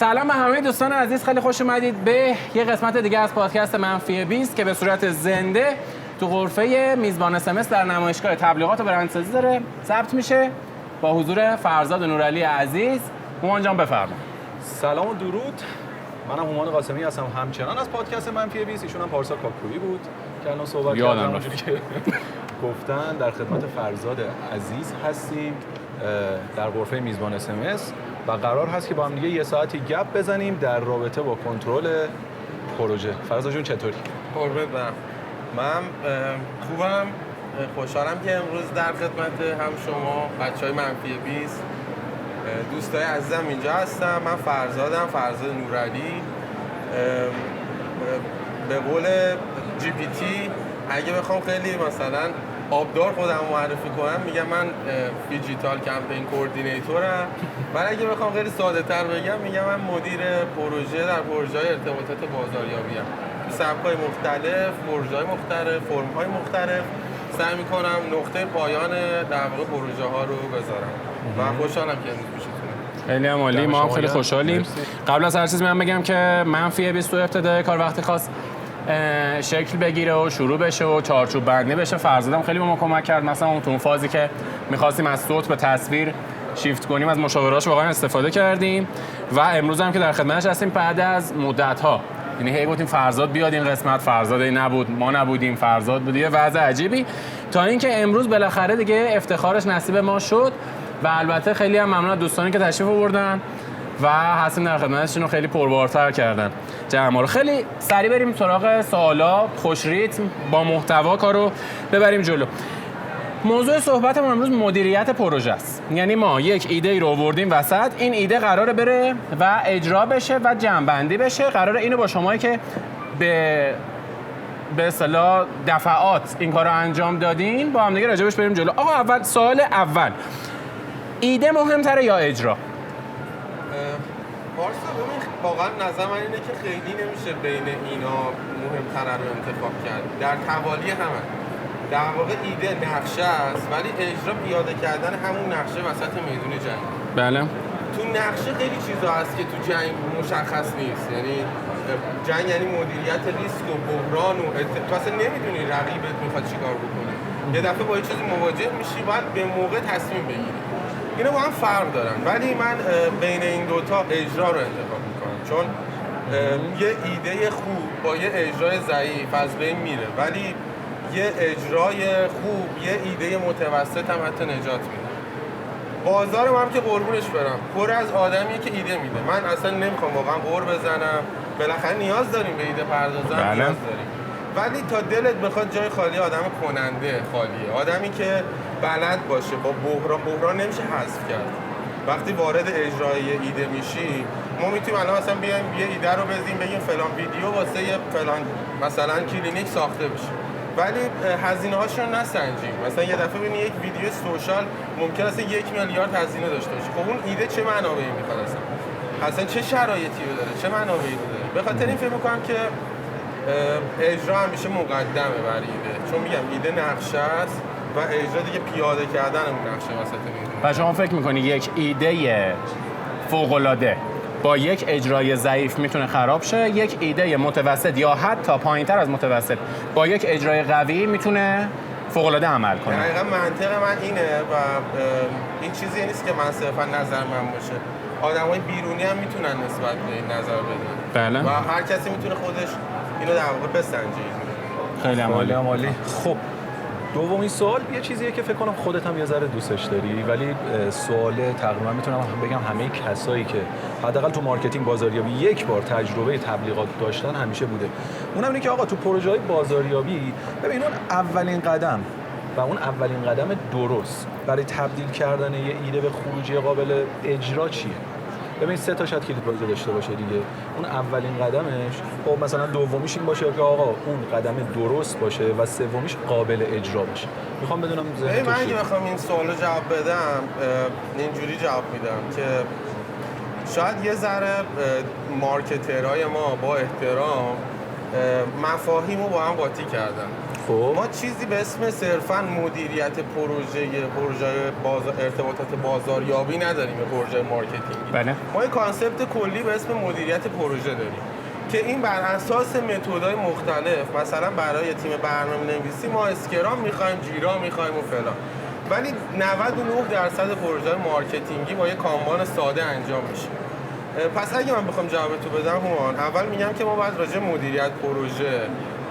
سلام به همه دوستان عزیز، خیلی خوش اومدید به یه قسمت دیگه از پادکست منفی 20 که به صورت زنده تو غرفه میزبان SMS در نمایشگاه تبلیغات و برندسازی داره ضبط میشه با حضور فرزاد نورعلی عزیز. هومان جان بفرمایید. سلام و درود. منم هومان قاسمی هستم، همچنان از پادکست منفی 20. ایشون هم پارسا کاکویی بود که الان صحبت کردم، اونجوری که گفتن در خدمت فرزاد عزیز هستیم در غرفه میزبان SMS و قرار هست که با هم دیگه یه ساعتی گپ بزنیم در رابطه با کنترل پروژه. فرزاد جون چطوری؟ قربت برم. من خوبم، خوشحالم که امروز در خدمت هم شما بچهای منفی 20 دوستای عزیزم اینجا هستم. من فرزاد نورعلی. به قول GPT اگه بخوام خیلی مثلا آبدار خودم معرفی کنم میگم من دیجیتال کمپین کوردینیتورم. ولی اگه بخوام خیلی ساده تر بگم میگم من مدیر پروژه در پروژه‌های ارتباطات بازاریابی ام. تو سبک‌های مختلف، پروژه‌های مختلف، فرم‌های مختلف سعی می‌کنم نقطه پایان در واقع پروژه‌ها رو بذارم و خوشحالم که امروز پیشتونم. خیلی عالی، ما هم خیلی خوشحالیم. قبل از هر چیز من بگم که منفی 20 ابتدای کار وقتی خواست شکل بگیره و شروع بشه و چارچوب بندی بشه، فرزادم خیلی به ما کمک کرد. مثلا اون تو فازی که می‌خواستیم از صوت به تصویر شیفت کنیم از مشاوراش واقعا استفاده کردیم و امروز هم که در خدمتش هستیم بعد از مدت‌ها. یعنی هی گفتیم فرزاد بیاد این قسمت، فرزاد نبود، ما نبودیم، فرزاد بود. یه وضع عجیبی تا اینکه امروز بالاخره دیگه افتخارش نصیب ما شد و البته خیلی هم ممنون از دوستانی که تشریف آوردن و هستیم در خدمتشون، خیلی پربارتر کردن جمع رو. خیلی سریع بریم سراغ سوالا، خوش ریتم با محتوا کارو ببریم جلو. موضوع صحبتمون امروز مدیریت پروژه است. یعنی ما یک ایده ای رو آوردیم وسط، این ایده قراره بره و اجرا بشه و جمع‌بندی بشه. قراره اینو با شمایی که به اصطلاح دفعات این کارو انجام دادین با هم دیگه راجبش بریم جلو. آقا اول سوال اول، ایده مهمتره یا اجرا؟ پارسا ببین واقعا نظر من اینه که خیلی نمیشه بین اینا مهمتره رو انتخاب کرد. در توالی همه در واقع ایده نقشه است ولی اجرا پیاده کردن همون نقشه وسط میدون جنگ. بله. تو نقشه خیلی چیزا هست که تو جنگ مشخص نیست. یعنی جنگ یعنی مدیریت ریسک و بحران و تو اصلا نمیدونی رقیبت میخواد چیکار بکنه. یه دفعه با یه چیزی مواجه میشی باید به موقع تصمیم بگیری. اینا با هم فرق دارن ولی من بین این دوتا اجرا رو انتخاب میکنم چون یه ایده خوب با یه اجرای ضعیف از بین میره ولی یه اجرای خوب یه ایده متوسط هم حتی نجات میده. بازار ما هم که قربونش برم پر از آدمیه که ایده میده. من اصلا نمیخوام واقعا قور بزنم، بالاخره نیاز داریم به ایده پردازن. نیاز داریم ولی تا دلت بخواد جای خالی آدم کننده خالیه، آدمی که بلد باشه با بحران نمیشه حذف کرد. وقتی وارد اجرای ایده میشی ما میتونیم الان مثلا بیایم یه ایده رو بزنیم بگیم فلان ویدیو واسه فلان مثلا کلینیک ساخته بشه ولی هزینه هاشون نسنجیم. مثلا یه دفعه ببینی یک ویدیو سوشال ممکن است 1 میلیارد هزینه داشته باشه. خب اون ایده چه منابعی میخواد اصلا چه شرایطی رو داره، چه منابعی رو داره؟ به خاطر این فکر می‌کنم که اجرا همیشه مقدمه بر ایده، چون میگم ایده نقشه است و اجرا دیگه پیاده کردن اون نقشه وسط میدونه. و شما فکر می‌کنی یک ایده فوق‌العاده با یک اجرای ضعیف میتونه خراب شه، یک ایده متوسط یا حتی پایین‌تر از متوسط با یک اجرای قوی میتونه فوق‌العاده عمل کنه؟ دقیقاً منطق من اینه و این چیزی نیست که من صرفا نظر من باشه. آدمای بیرونی هم میتونن نسبت به این نظر بدن. بله. و هر کسی میتونه خودش اینو در واقع بسنجه. خیلی عالی. خب دومین سوال یه چیزیه که فکر کنم خودت هم یه ذره دوستش داری ولی سوال تقریبا میتونم بگم همه کسایی که حداقل تو مارکتینگ بازاریابی یک بار تجربه تبلیغات داشتن همیشه بوده. اونم اینه که آقا تو پروژه‌های بازاریابی ببین اون اولین قدم و اون اولین قدم درست برای تبدیل کردن یه ایده به خروجی قابل اجرا چیه؟ ببین 3 تا شاید کلید بازی داشته باشه دیگه. اون اولین قدمش خب مثلا دومیش این باشه که آقا اون قدم درست باشه و سومیش قابل اجرا باشه. میخوام بدونم ذهن من اگه بخوام این سوالو جواب بدم اینجوری جواب میدم که شاید یه ذره مارکترهای ما با احترام مفاهیمو با هم قاطی کردن. خب ما چیزی به اسم صرفاً مدیریت پروژه ارتباطات بازاریابی نداریم، پروژه مارکتینگی. بله. ما یه کانسپت کلی به اسم مدیریت پروژه داریم که این بر اساس متدهای مختلف، مثلا برای تیم برنامه‌نویسی ما اسکرام می‌خوایم، جیرا می‌خوایم و فلان، ولی 99% پروژه مارکتینگی با یه کانبان ساده انجام میشه. پس اگه من بخوام جواب تو بدم هومان، اول میگم که ما باید راجع به مدیریت پروژه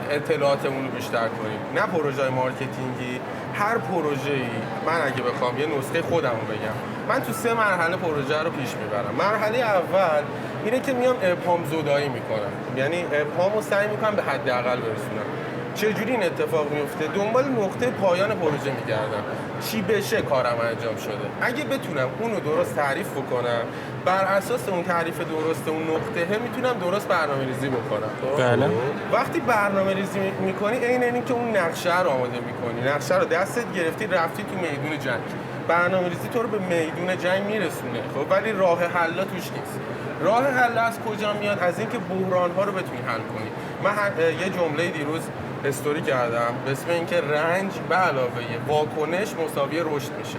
اطلاعاتمون رو بیشتر کنیم، نه پروژه مارکتینگی. هر پروژه‌ای من اگه بخوام یه نسخه خودم رو بگم، من تو 3 مرحله پروژه رو پیش میبرم. مرحله اول اینه که میام ابهام زدایی میکنم، یعنی ابهامو سعی میکنم به حداقل برسونم. چجوری این اتفاق میفته؟ دنبال نقطه پایان پروژه میگردم، چی بشه کارم انجام شده. اگه بتونم اونو درست تعریف بکنم، بر اساس اون تعریف درست اون نقطه میتونم درست برنامه‌ریزی بکنم. بله. وقتی برنامه‌ریزی میکنی عین اینی که اون نقشه رو آماده میکنی، نقشه رو دستت گرفتی رفتی تو میدون جنگ. برنامه‌ریزی تو رو به میدون جنگ میرسونه، خب ولی راه حل توش نیست. راه حل از کجا میاد؟ از اینکه بحران‌ها رو بتونی حل کنی. من یه جمله دیروز استوری کردم به اسم اینکه رنج به علاوه واکنش مساوی رشد میشه.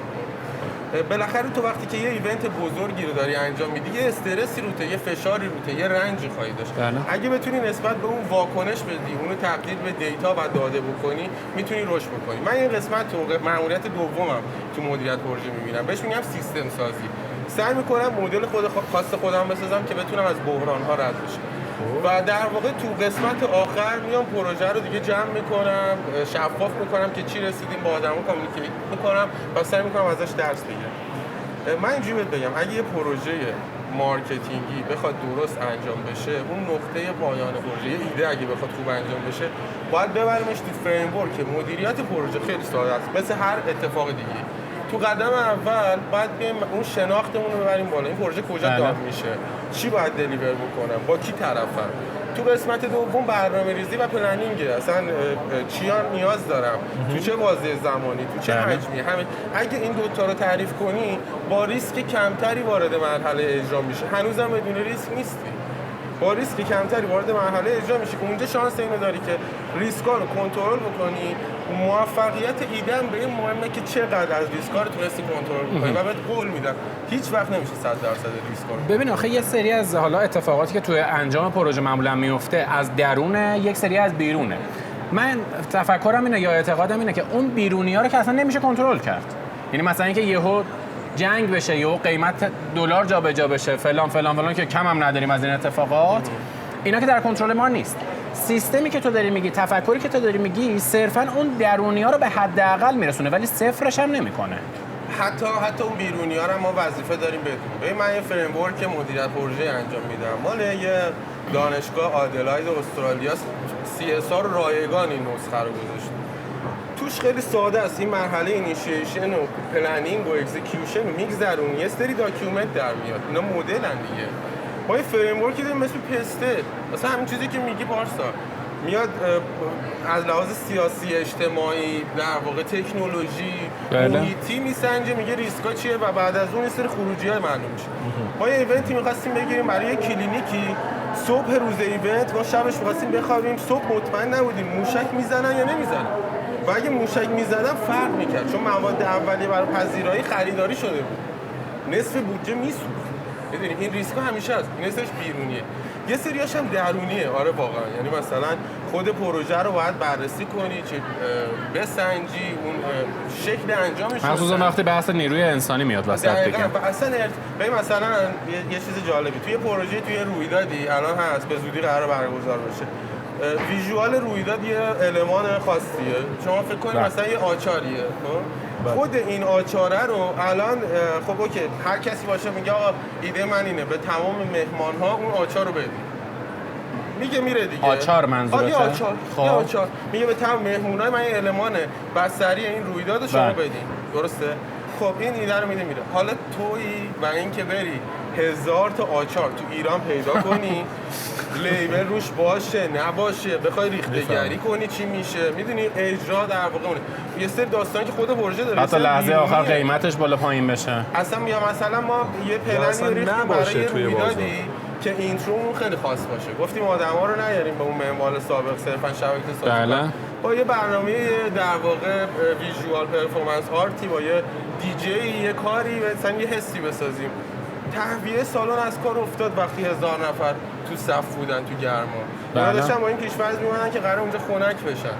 بالاخره تو وقتی که یه ایونت بزرگی رو داری انجام میدی، یه استرسی روته، یه فشاری روته، یه رنجی خواهی داشت. اگه بتونی نسبت به اون واکنش بدی، اونو تبدیل به دیتا و داده بکنی، میتونی رشد بکنی. من این قسمت تو مأموریت دومم تو مدیریت پروژه میبینم، بهش میگم سیستم سازی. سعی میکنم مدل خاص خودم بسازم که بتونم از بحران‌ها رد بشم. و در واقع تو قسمت آخر میام پروژه رو دیگه جمع میکنم، شفاف میکنم که چی رسیدیم، با آدمو کامیونیکیت میکنم و سعی میکنم ازش درس بگیرم. من اینجوری بهت بگم، اگه یه پروژه مارکتینگی بخواد درست انجام بشه، اون نقطه پایان پروژه، یه ایده اگه بخواد خوب انجام بشه، باید ببریمش تو فریم ورک مدیریت پروژه. خیلی ساده است، مثل هر اتفاق دیگه. تو قدم اول باید بیایم اون شناختمون رو ببریم بالا، این پروژه کجا داد میشه، چی باید دلیور بکنم، با کی طرفم. تو قسمت دوم برنامه‌ریزی و پلنینگ، اصلا چیا نیاز دارم، تو چه بازه زمانی، تو چه حجمی. همین اگه این دوتا رو تعریف کنی، با ریسک کمتری وارد مرحله اجرا میشه. هنوزم بدون ریسک نیستی، با ریسک کمتری وارد مرحله اجرا میشه که اونجا شانس اینو داری که ریسکا رو کنترل بکنی. موفقیت ایده هم به این مهمه که چقدر از ریسکا رو تونستی کنترل بکنی و بهت قول میدم هیچ وقت نمیشه 100% ریسکا رو. ببین آخه یه سری از حالا اتفاقاتی که توی انجام پروژه معمولا میفته از درونه، یک سری از بیرونه. من تفکرم اینه یا اعتقادم اینه که اون بیرونی‌ها رو که اصلا نمیشه کنترل کرد. یعنی مثلا اینکه یهو جنگ بشه، یهو قیمت دلار جابجا بشه، فلان فلان فلان که کم هم نداریم از این اتفاقات، اینا که در کنترل ما نیست. سیستمی که تو داری میگی، تفکری که تو داری میگی، صرفا اون درونی‌ها رو به حداقل میرسونه ولی صفرش هم نمیکنه. حتی اون بیرونی‌ها رو ما وظیفه داریم بدونیم. ببین من یه فریم ورک مدیریت پروژه انجام میدم، مال یه دانشگاه آدلاید استرالیا، CSR رایگان این نسخه رو گذاشته. توش خیلی ساده است، این مرحله اینیشیشن و پلنینگ و اکزیکیوشن رو میگذرونی، یه سری داکیومنت در میاد، اینا مدلن دیگه. ما یه فریم ورکی داریم مثل پسته، مثلا همین چیزی که میگی پارسا، میاد از لحاظ سیاسی، اجتماعی، در واقع تکنولوژی، محیطی میسنجه، میگه ریسکا چیه و بعد از اون یه سری خروجی‌ها معلوم میشه. ما یه ایونتی می‌خواستیم بگیریم برای یه کلینیکی، صبح روز ایونت ما شبش می‌خواستیم بخوابیم، صبح مطمئن نبودیم موشک میزنن یا نمیزنن. و اگه موشک میزدن فرق میکرد، چون مواد اولیه برای پذیرایی خریداری شده بود، نصف بودجه میسوخت. میدونی این ریسک همیشه هست، این نصفش بیرونیه، یه سریاش هم درونیه. آره واقعا، یعنی مثلا خود پروژه رو باید بررسی کنی، چه بسنجی، اون شکل انجامش، مخصوصا وقتی بحث نیروی انسانی میاد وسط دیگه. و اصلا ببین مثلا یه چیز جالبی توی پروژه، توی رویدادی الان هست به زودی قرار برگزار بشه، ویژوال رویداد یه المان خاصیه. شما فکر کنید مثلا یه آچاریه، خود این آچاره رو الان خب اوکی، هر کسی باشه میگه آقا ایده من اینه، به تمام مهمان‌ها اون آچار رو بدید، میگه میره دیگه. آچار منظورته؟ یه آچار، یه آچار میگه به تمام مهمونای من یه المان بصری این رویداد رو شما بدین، درسته؟ خب این ایده رو میده میره. حالا تویی و اینکه بری 1000 تا آچار تو ایران پیدا کنی لیبل روش باشه نباشه، بخوای ریخته‌گری کنی چی میشه، میدونی اجرا در واقع اونه. یه سری داستانی که خود پروژه داره، حتی لحظه آخر قیمتش بالا پایین بشه. اصلا مثلا ما یه پلنی ریختیم برای رویدادی که اینترومون خیلی خاص باشه. گفتیم آدما رو نیاریم به اون منوال سابق صرفا شبکه سازی. بله. با یه برنامه در واقع ویژوال پرفورمنس آرتی، با یه دیجی، یه کاری مثلا یه حسی بسازیم. تهویه سالن از کار افتاد وقتی 1000 نفر تو صف بودن تو گرما. اونا داشتن با این پیش‌فرض می‌مونن که قراره اونجا خنک بشن.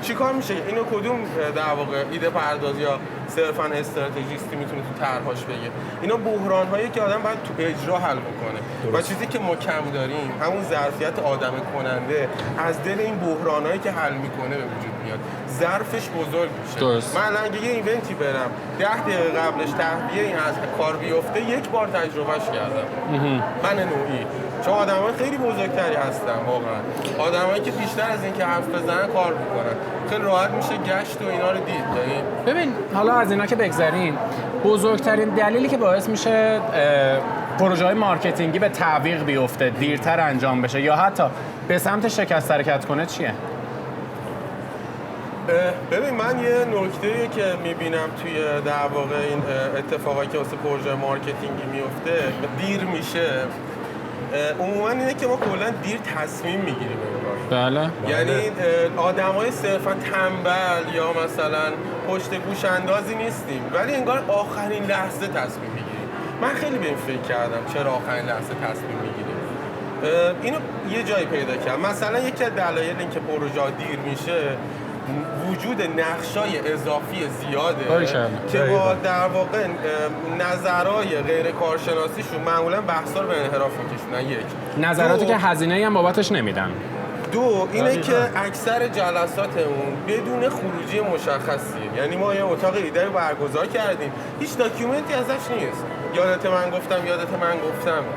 چی کار میشه؟ اینو کدوم در واقع ایده پرداز یا صرفاً استراتژیستی میتونه تو طرحش بگه؟ اینا بحران‌هایی که آدم باید تو اجرا حل بکنه. و چیزی که ما کم داریم همون ظرفیت آدم کننده از دل این بحران‌هایی که حل میکنه به وجود میاد. ظرفش بزرگ میشه. درست. من اگه یه ایونتی برم 10 دقیقه قبلش تهویه این از کار بیفته، یک بار تجربهش کردم. من نوعی. چون آدمای خیلی بزرگتری هستن واقعا. آدمایی که بیشتر از این که حرف بزنن کار میکنن. خیلی راحت میشه گشت و اینا رو دید. یعنی ببین حالا از اینا که بگذریم، بزرگترین دلیلی که باعث میشه پروژه‌های مارکتینگی به تعویق بیفته، دیرتر انجام بشه یا حتی به سمت شکست حرکت کنه چیه؟ ببین من یه نکته‌ای که میبینم توی در واقع این اتفاقایی که واسه پروژه مارکتینگی میفته دیر میشه، عموما اینه که ما کلا دیر تصمیم میگیریم انگار. بله. یعنی آدمای صرفا تنبل یا مثلا پشت گوش اندازی نیستیم، ولی انگار آخرین لحظه تصمیم میگیریم. من خیلی به این فکر کردم چرا آخرین لحظه تصمیم میگیریم. اینو یه جایی پیدا کردم. مثلا یکی از دلایل اینکه پروژه دیر میشه وجود نقشای اضافی زیاده که با در واقع نظرهای غیر کارشناسیشون معمولا بحثا رو به انحراف میکشونن. یک نظراتی که هزینه‌ای هم بابتش نمیدن. دو اینه که اکثر جلساتمون بدون خروجی مشخصیه. یعنی ما یه اتاق ایده رو برگزار کردیم، هیچ داکیومنتی ازش نیست. یادت من گفتم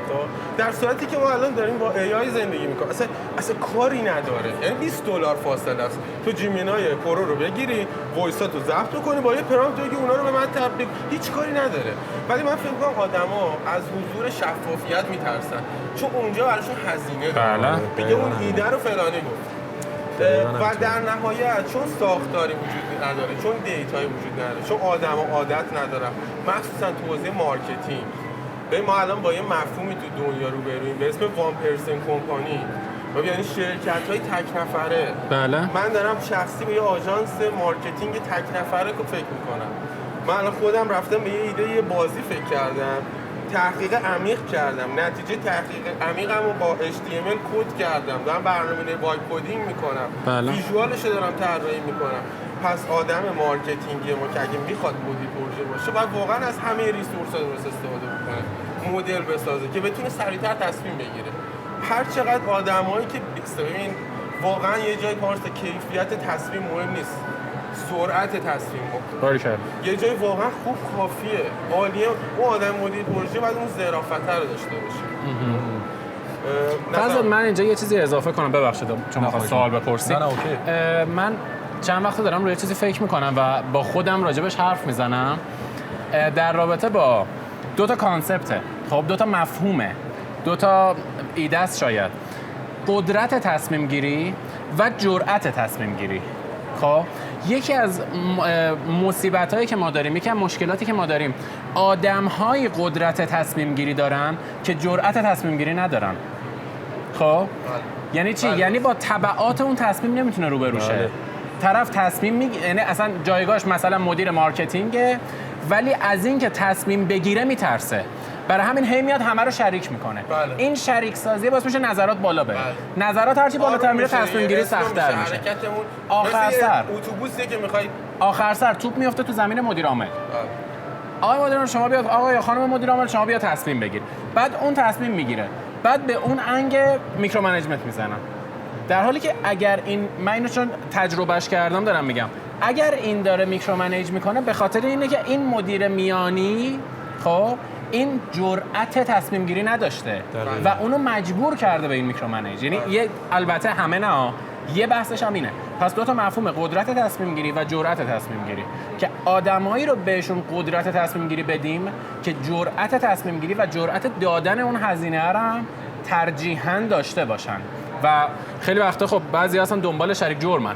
تو در صورتی که ما الان داریم با AI زندگی میکنیم، اصلا کاری نداره. یعنی $20 فاصله است. تو جیمینای پرو رو بگیری، وایساتو ضبط کنی، با یه پرامپت بگی اونا رو به من تبدیل، هیچ کاری نداره. ولی من فکر می‌کنم آدما از حضور شفافیت میترسن، چون اونجا براشون هزینه داره. دیگه اون ایده رو فلانی گفت. و در نهایت چون ساختاری وجود نداره، چون دیتایی وجود نداره، چون آدما عادت ندارن، مخصوصا تو حوزه مارکتینگ. ما الان با یه مفهومی تو دنیا روبرویم به اسم وان پرسن کمپانی. یعنی شرکت‌های تک نفره. بله. من دارم شخصی به یه آژانس مارکتینگ تک نفره فکر می‌کنم. من الان خودم رفتم به یه ایده، یه بازی فکر کردم، تحقیق عمیق کردم، نتیجه تحقیق عمیقم رو با HTML کد کردم، دارم برنامه وایب کدینگ میکنم، ویژوالش رو دارم طراحی میکنم. پس آدم مارکتینگی ما که اگه میخواد مدیر پروژه باشه باید واقعا از همه ریسورس‌ها درست استفاده بکنه، مدل بسازه که بتونه سریعتر تصمیم بگیره. هر چقدر آدمایی که ببین واقعا یه جای کارست کیفیت تصمیم مهم نیست، سرعت تصمیم کاری کرد. یه جای واقعا خوب کافیه، عالیه. اون آدم مدیر پروژه باید اون ظرافت رو داشته باشه. فضل من اینجا یه چیزی اضافه کنم، ببخشید چون می‌خوام سوال بپرسید. نه اوکی. من چند وقت دارم روی چیزی فکر می‌کنم و با خودم راجبش حرف میزنم در رابطه با دو تا کانسپته. خب دو تا مفهومه، دو تا ایده است شاید. قدرت تصمیم گیری و جرأت تصمیم گیری. خب یکی از مصیبت‌هایی که ما داریم، یکی از مشکلاتی که ما داریم، آدم‌های قدرت تصمیم گیری دارن که جرأت تصمیم گیری ندارن. خب یعنی چی؟ یعنی با تبعات اون تصمیم نمیتونه روبرو شه. طرف تصمیم میگیره، یعنی اصلا جایگاهش مثلا مدیر مارکتینگه ولی از این که تصمیم بگیره میترسه، برای همین هی میاد همه رو شریک میکنه. این شریک سازی باعث میشه نظرات بالا بره. نظرات هرچی بالاتر میره تصمیم گیری سخت‌تر میشه. آخر سر اتوبوسی که میخوای آخر سر توپ میفته تو زمین مدیر عامل. آقای مدیر عامل شما بیاد، آقای خانم مدیر عامل شما بیا تصمیم بگیر. بعد اون تصمیم میگیره. بعد به اون انگ میکرو منیجمنت میزنن. در حالی که اگر این، من اینو چون تجربهش کردم دارم میگم، اگر این داره میکرو منیج میکنه به خاطر اینه که این مدیر میانی خب این جرأت تصمیم گیری نداشته و اونو مجبور کرده به این میکرو منیج. یعنی البته همه نه، یه بحثش هم اینه. پس دو تا مفهوم، قدرت تصمیم گیری و جرأت تصمیم گیری، که آدمایی رو بهشون قدرت تصمیم گیری بدیم که جرأت تصمیم گیری و جرأت دادن اون هزینه رو هم ترجیحاً داشته باشن و خیلی وقتا خب بعضی اصلا دنبال شریک جرمن،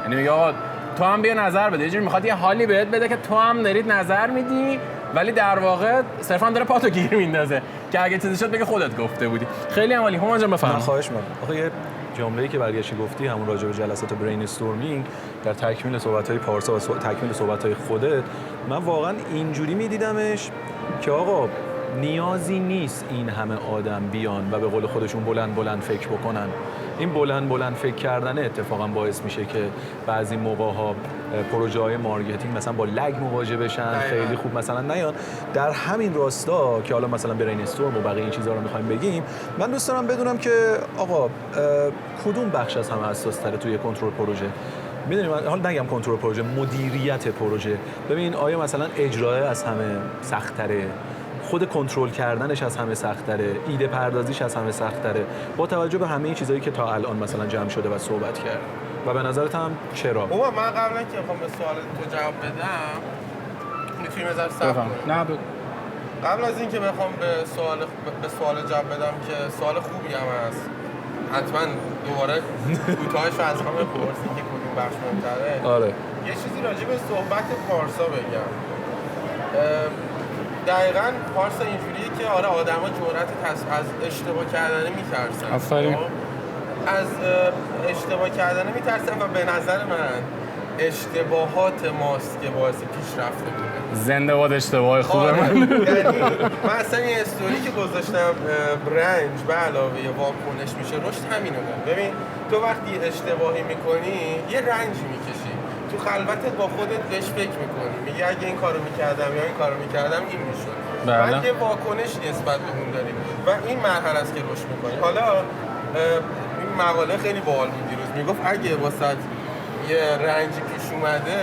یعنی میگه آقا تو هم بیا نظر بده، یه جوری میخواد یه حالی بهت بده که تو هم دارید نظر میدی ولی در واقع صرفا داره پاتو گیر میندازه که اگه چیزی شد بگه خودت گفته بودی. خیلی عالی. هومان جان بفرمایید. خواهش می‌کنم. آخه یه جمله‌ای که برگشتی گفتی همون راجع به جلسات برین استورمینگ در تکمیل صحبت‌های پارسا و تکمیل صحبت‌های خودت، من واقعا اینجوری می‌دیدمش که آقا نیازی نیست این همه آدم بیان و به قول خودشون بلند بلند فکر بکنن. این بلند بلند فکر کردن اتفاقا باعث میشه که بعضی موقع‌ها پروژه‌های مارکتینگ مثلا با لگ مواجه بشن، خیلی خوب مثلا نیان. در همین راستا که حالا مثلا برین استورم و بقیه این چیزا رو می‌خوایم بگیم، من دوست دارم بدونم که آقا کدوم بخش از همه حساس‌تره توی کنترل پروژه؟ میدونی من حالا نگم کنترل پروژه، مدیریت پروژه. ببین آیا مثلا اجرای از همه سخت‌تره، خود کنترل کردنش از همه سخت‌تره، ایده پردازیش از همه سخت‌تره، با توجه به همه این چیزایی که تا الان مثلا جمع شده و صحبت کرد؟ و به نظرت هم چرا؟ من قبلا که بخوام به سوال تو جواب بدم میتونی بذار صبر کنی. نه قبل از اینکه بخوام به سوال جواب بدم که سوال خوبی هم هست، حتما دوباره کوتاهش رو از هم بپرسید که کدوم بخش مهم‌تره. آره. یه چیزی راجع به صحبت پارسا بگم. دقیقاً پارسا اینجوریه که آره آدما جرأت از اشتباه کردن میترسن. آفرین. از اشتباه کردن میترسن و به نظر من اشتباهات ماست که باعث پیشرفت بوده. زنده باد اشتباه خوبه من. یعنی من اصلا یه استوری که گذاشتم رنج به علاوه واکنش میشه رشد همینو داره. ببین تو وقتی اشتباهی میکنی یه رنجی میکشی، تو خلوتت با خودت بهش فکر میکنی، میگی اگه این کارو میکردم یا این کارو میکردم این میشد. بعد یه واکنش نسبت به اون داریم و این مرحله است که رشد میکنی. حالا این مقاله خیلی باحال بود دیروز، میگفت اگه واسه یه رنجی پیش اومده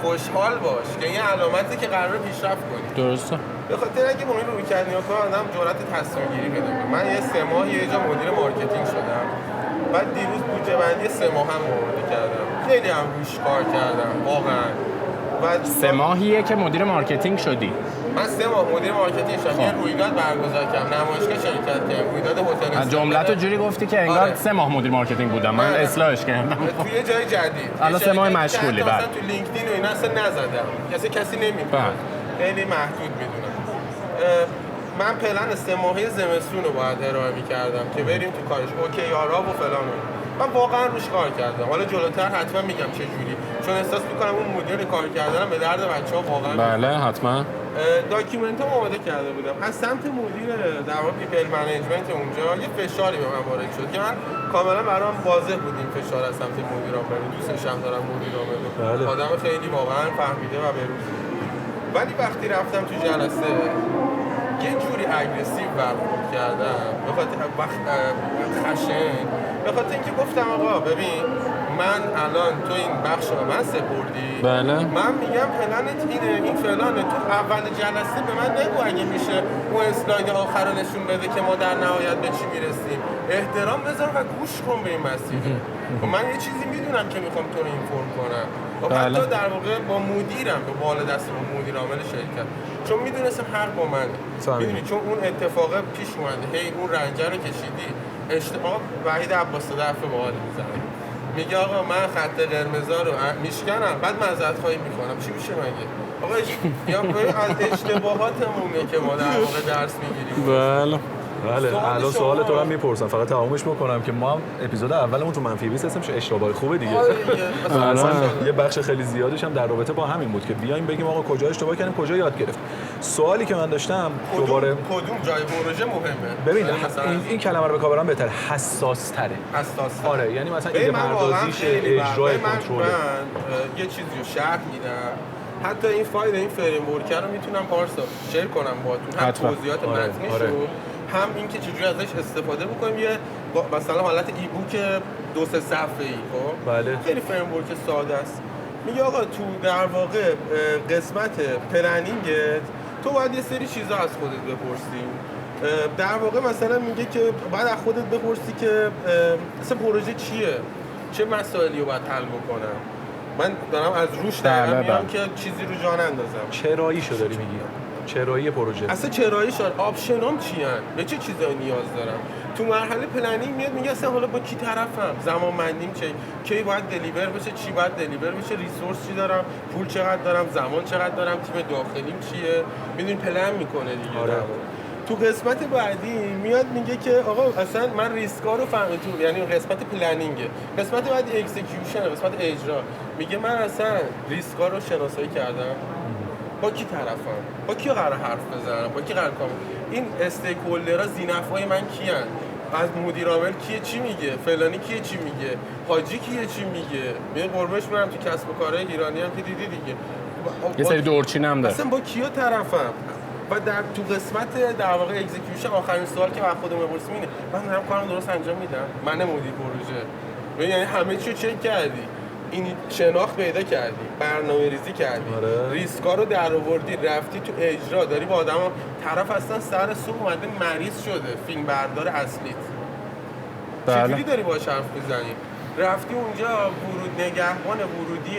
خوشحال باش که این علامتی که قراره پیشرفت کنی. درسته. به خاطر اگه با این روی کردن یا کار آدم جرأت تصمیم گیری پیدا کنه. من یه 3 ماه یه جا مدیر مارکتینگ شدم. بعد دیروز بودجه بندی 3 ماه هم آماده کردم. خیلی هم روش کار کردم واقعا. بعد 3 ماهیه که مدیر مارکتینگ شدی؟ من 3 ماه مدیر مارکتینگ شدم. یه رویداد برگزار کردم، نمایشگاه شرکت کردم، رویداد هتل. جمله‌تو جوری گفتی که انگار 3 ماه مدیر مارکتینگ بودم. من اصلاحش کردم. توی جای جدید. الان 3 ماه مشغولی. بعد اصلا تو لینکدین و اینا اصلا نزدم. کسی نمی‌دونه. خیلی محدود میدونم. من پلن 3 ماهه زمستون رو باید ارائه می‌کردم که بریم تو کارش اوکی‌آرا و فلان. من واقعا روش کار کردم. حالا جلوتر حتما میگم چه جوری، چون احساس می‌کنم اون مدیر کار کردنم به درد بچه‌ها واقعا. بله حتما. داکیومنتم آماده کرده بودم. از سمت مدیر در واقع پیپل منیجمنت اونجا یه فشاری به من وارد شد که من کاملا برام واضح بود این فشار از سمت مدیرام بود. دوستش هم دارم مدیرام بود. آدم خیلی واقعا فهمیده و بروز. ولی وقتی رفتم تو جلسه یه جوری اگریسیو برخورد کردم، به خاطر خشن، به خاطر اینکه گفتم آقا ببین من الان تو این بخش رو من سپردی، بله. من میگم پلنت اینه، این فلانه، تو اول جلسه به من نگو اگه میشه اون اسلاید آخر رو نشون بده که ما در نهایت به چی میرسیم. احترام بذار و گوش کن به این مسیر. و من یه چیزی میدونم که میخوام تو رو اینفورم کنم. و حتی در واقع با مدیرم، با بالا دست مدیر عامل شرکت، چون میدونستم حق با منه. میدونی چون اون اتفاق پیش اومده، هی اون رنجه رو کشیدی. اشتباه وحید عباس دفعه باحال میزنه، میگه آقا من خط قرمزا رو میشکنم بعد معذرت خواهی میکنم. چی میشه مگه؟ آقا یا از اشتباهاتمونه که ما در واقع درس میگیریم. بله. الان سوال تو رو میپرسم، فقط تمامش بکنم که ما هم اپیزود اولمون تو منفی 20 اسمش اشتباه خوبه دیگه. اصلا یه بخش خیلی زیادش هم در رابطه با همین بود که بیایم بگیم آقا کجا اشتباه کردیم، کجا یاد گرفتیم. سوالی که من داشتم دوباره کدوم جای پروژه مهمه؟ ببین این کلمه رو بکارم بهتر، حساس تره. آره یعنی مثلا ایده پردازیش، اجرای کنترل. من یه چیزی رو شرح میدم، حتی این فایل این فریم ورک رو میتونم پارسا شیر کنم باهاتون، هم توضیحات متنیشو، هم اینکه چجوری ازش استفاده بکنیم. یه مثلا حالت ای بوک 2-3 صفحه‌ای. خب بله. خیلی فریم ورک ساده است. میگه آقا تو در واقع قسمت پلنینگت تو باید یه سری چیزا از خودت بپرسی. در واقع مثلا میگه که باید از خودت بپرسی که اصلا پروژه چیه، چه مسائلی رو باید حل بکنم. من دارم از روش دارم میام که چیزی رو جا نندازم. چراییشو داری میگی؟ چرایی پروژه. اصلا چرایی شد آپشنام چی ان؟ به چه چیزایی نیاز دارم؟ تو مرحله پلنینگ میاد میگه اصلا حالا با کی طرفم؟ زمان بندیم چه؟ کی باید دلیور بشه؟ چی باید دلیور بشه؟ ریسورس چی دارم؟ پول چقدر دارم؟ زمان چقدر دارم؟ تیم داخلیم چیه؟ میدونی پلن میکنه دیگه. آره. تو قسمت بعدی میاد میگه که آقا اصلا من ریسکا رو فهمیدم، یعنی قسمت پلنینگه. قسمت بعدی اکزیکیوشن، قسمت اجرا. میگه من اصلا ریسکا رو شناسایی کردم. با کی طرفم؟ با کی قرار حرف بزنم؟ با کی قرار کام؟ این استیک هولدرها ذینفعای من کیان؟ از مدیر عامل کیه چی میگه؟ فلانی کیه چی میگه؟ حاجی کیه چی میگه؟ یه قربش برم تو کسب و کارهای ایرانی هم که دیدی دیگه. یه سری دورچین هم داره. اصلا با کیا طرفم؟ و تو قسمت در واقع اکزیکیوشن آخرین سوال که من خودم بپرسم اینه من دارم کارم درست انجام میدم؟ من مدیر پروژه. یعنی همه چی رو چک کردی. این شناخت پیدا کردی، برنامه‌ریزی کردی، ریسکا رو در آوردی، رفتی تو اجرا، داری با آدما طرف اصلا سر صبح اومده مریض شده، فیلم بردار اصلیت. چجوری داری باهاش حرف میزنی؟ رفتی اونجا ورود نگهبان ورودی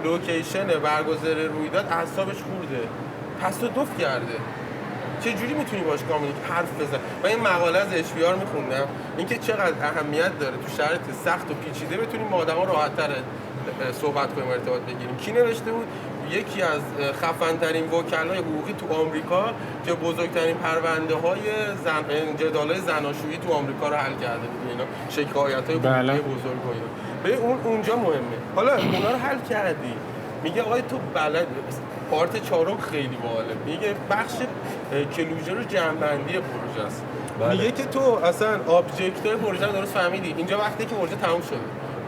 لوکیشن برگزار رویداد اعصابش خورده. تصادف کرده. چجوری میتونی باش حرف بزن؟ من این مقاله از HBR میخوندم اینکه چقدر اهمیت داره تو شرایط سخت و پیچیده بتونیم با آدما راحت‌تر صحبت کنیم، ارتباط بگیریم. کی نوشته بود؟ یکی از خفن‌ترین وکلای حقوقی تو آمریکا که بزرگترین پرونده‌های جدال‌های زناشویی تو آمریکا رو حل کرده بود. اینا شکایت‌های حقوقی بزرگ و اینا. به اونجا مهمه. حالا اونا رو حل کردی. میگه آقای تو بلد پارت چهارم خیلی باحاله. میگه بخش کلوژر جمع‌بندی پروژه است. میگه که تو اصلا ابجکت‌های پروژه رو درست فهمیدی. اینجا وقتی که پروژه تموم شده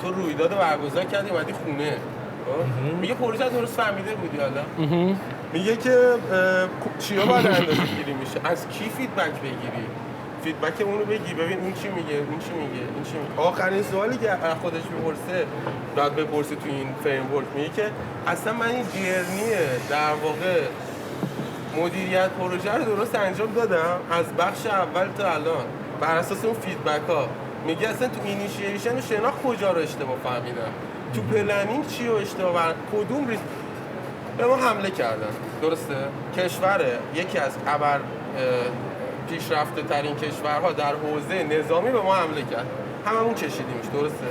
تو رویداد رو برگزار کردی اومدی خونه. میگه پروژه درست فهمیده بودی حالا؟ میگه که چیا باید اندازه‌گیری میشه؟ از کی فیدبک بگیری؟ فیدبک اون رو بگی، ببین اون چی میگه، اون چی میگه، این چی میگه. آخرین سوالی که خودش میپرسه بعد بپرسه تو این فریم ورک میگه که اصلا من این جرنی در واقع مدیریت پروژه رو درست انجام دادم از بخش اول تا الان بر اساس اون فیدبک ها. میگه اصلا تو اینیشییشن و شناخت کجا رو اشتباه فهمیدم، تو پلنینگ چی رو اشتباه کدوم به ما حمله کردن. درسته؟ کشوره یکی از ابر پیشرفته ترین کشورها در حوزه نظامی به ما حمله کرد. هممون چشیدیمش. درسته؟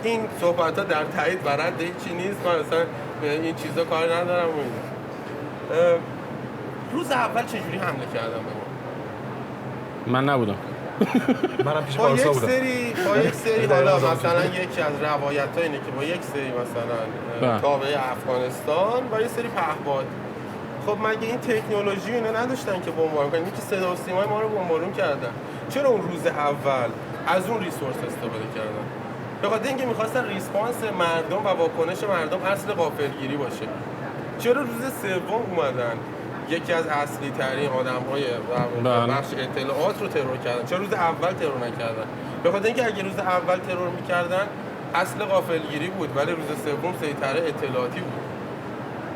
این صحبت ها در تایید و رد هیچی نیست. من اصلا به این چیزا کار ندارم. روز اول چجوری حمله کردم به ما؟ من نبودم. منم پیش پارسا بودم. با یک سری حالا مثلا یکی از روایت‌ها اینه که با یک سری مثلا تابع افغانستان و یه سری پهپاد. خب مگه این تکنولوژی اینا نداشتن که بمبارون کنن؟ که صدا و سیمای ما رو بمبارون کردن. چرا اون روز اول از اون ریسورس استفاده کردن؟ به خاطر اینکه می‌خواستن ریسپانس مردم و واکنش مردم اصل غافلگیری باشه. چرا روز سوم اومدن یکی از اصلی ترین آدم‌های بخش اطلاعات رو ترور کردن؟ چرا روز اول ترور نکردن؟ به خاطر اینکه اگه روز اول ترور می‌کردن اصل غافلگیری بود، ولی روز سوم سیطره اطلاعاتی بود.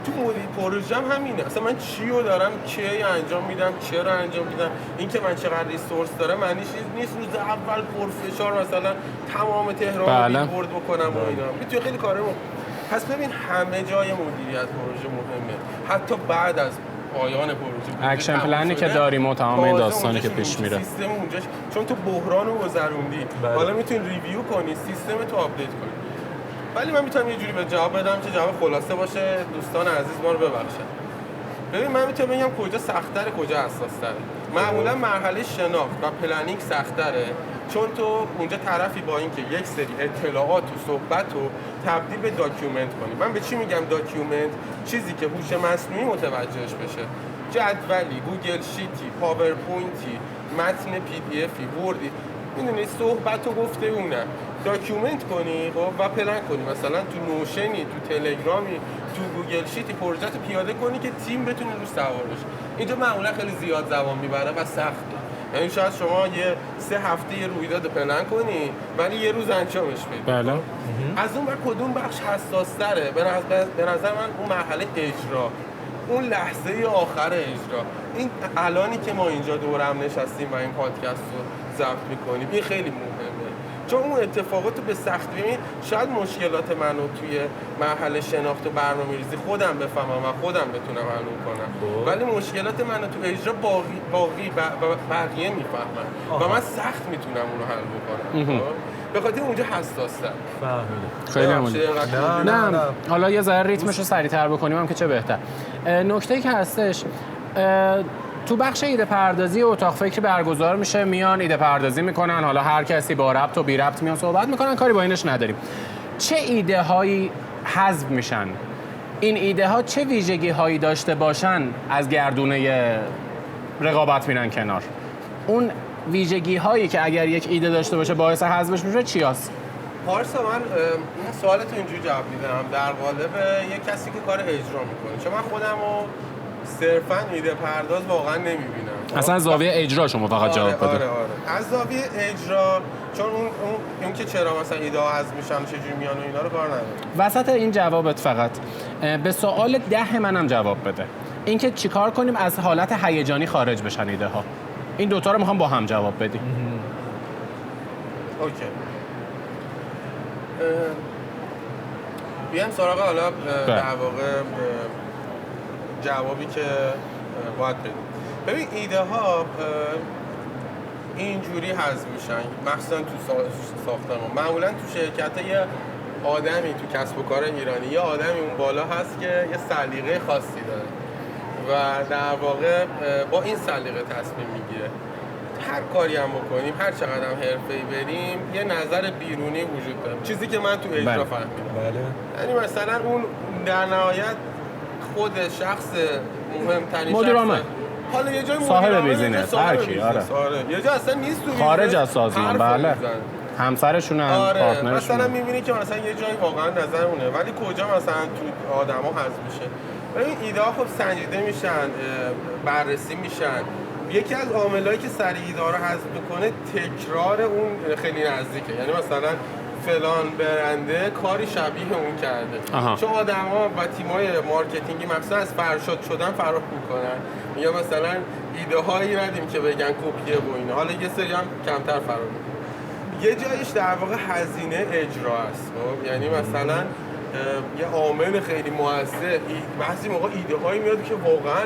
تو مدیر پروژه هم همینه. اصلا من چی رو دارم کی انجام میدم، چرا انجام میدم، اینکه من چقدر ریسورس دارم معنیش نیست روز اول پرفشار مثلا تمام تهران رو بیلبورد بکنم و اینا. میتونه خیلی کاره پس ببین همه جای مدیریت پروژه مهمه. حتی بعد از پایان پروژه اکشن پلنی که داریم و تمام این داستانی که پیش میره سیستم اونجاش چون تو بحران رو گذروندی. حالا میتونی ریویو کنی، سیستم تو آپدیت کنی. ولی من میتونم یه جوری به جواب بدم که جواب خلاصه باشه، دوستان عزیز ما رو ببخشن. ببین من میتونم بگم کجا سخت‌تره کجا حساس‌تره. معمولا مرحله شناخت و پلنینگ سخت‌تره چون تو اونجا طرفی با اینکه یک سری اطلاعات و صحبت رو تبدیل به داکیومنت کنی. من به چی میگم داکیومنت؟ چیزی که هوش مصنوعی متوجهش بشه. جدولی، گوگل شیتی، پاورپوینتی، متن PDF، وردی، میدونی صحبت و گفته اونم داکیومنت کنی خب و پلن کنی. مثلا تو نوشنی، تو تلگرامی، تو گوگل شیتی پروژه رو پیاده کنی که تیم بتونه روش سوار بشه. اینجا معمولا خیلی زیاد زمان میبره و سخته. یعنی شاید شما یه 3 هفته یه رویداد پلن کنی ولی یه روز انجامش بدی. بله. از اون کدوم بخش حساس‌تره؟ به نظر من اون مرحله اجرا، اون لحظه آخر اجرا. این الانی که ما اینجا دور هم نشستیم و این پادکست رو ضبط می‌کنیم این خیلی مهمه. چون اون اتفاقات رو به سختی ببین شاید مشکلات منو توی مرحله شناخت و برنامه‌ریزی خودم بفهمم و خودم بتونم حل کنم ولی مشکلات منو تو اجرا باقی بقیه میفهمن و من سخت میتونم اونو حل بکنم به خاطر اونجا حساس‌تر. فهمیدم. خیلی نه حالا یه ذره ریتمش رو سریع‌تر بکنیم هم که چه بهتر. نکته‌ای که هستش تو بخش ایده پردازی اتاق فکر برگزار میشه، میان ایده پردازی میکنن، حالا هر کسی با ربط و بی ربط میان صحبت میکنن، کاری با اینش نداریم. چه ایده هایی حذف میشن؟ این ایده ها چه ویژگی هایی داشته باشن از گردونه رقابت میرن کنار؟ اون ویژگی هایی که اگر یک ایده داشته باشه باعث حذفش میشه چی هست؟ پارسا من این سوالت اینجوری جواب میدم در قالب یک کسی که کار اجرا میکنه، چون من خودمو صرفاً ایده پرداز واقعا نمیبینم. اصلا زاویه اجرا شما فقط جواب بده. آره. از زاویه اجرا چون اون که چرا مثلا ایده ها حذف میشن چجوری میان و اینا رو کار نداره. وسط این جوابت فقط به سوال 10 منم جواب بده. اینکه چیکار کنیم از حالت هیجانی خارج بشن ایده ها. این دوتا رو میخوام با هم جواب بدیم. اوکی. بیام سراغ حالا در واقع جوابی که باید بدیم. ببین ایده ها اینجوری حذف میشن مخصوصا تو ساختمان. معمولا تو شرکت یه آدمی تو کسب و کار ایرانی یه آدمی اون بالا هست که یه سلیقه خاصی داره و در واقع با این سلیقه تصمیم میگیره. هر کاری هم بکنیم، هر چقدر هم حرفه‌ای بریم، یه نظر بیرونی وجود داره. چیزی که من تو اجرا فهمیدم. بله. یعنی مثلا اون در نهایت خود شخص مهمترین مدیر عامل، حالا یه جای صاحب بیزینس، هر کی، آره. یه جا اصلا نیست تو خارج از سازمان، بله. همسرشون هم، پارتنرشون. مثلا می‌بینی که مثلا یه جایی واقعا نظر اونه ولی کجا مثلا تو آدما حذف میشه. این ایده ها خب سنجیده میشن، بررسی میشن. یکی از عاملایی که سریع ایده ها رو حذف میکنه تکرار اون خیلی نزدیکه. یعنی مثلا فلان برنده کاری شبیه اون کرده. چون آدما و تیمای مارکتینگی مثلا از فرشاد شدن فرار میکنن. یا مثلا ایده هایی ندیم که بگن کپیه و اینا. حالا یه سری هم کمتر فرار میکنن. یه جایش در واقع هزینه اجرا است. یعنی مثلا یه عامل خیلی موثر بعضی موقع ایده هایی میاد که واقعا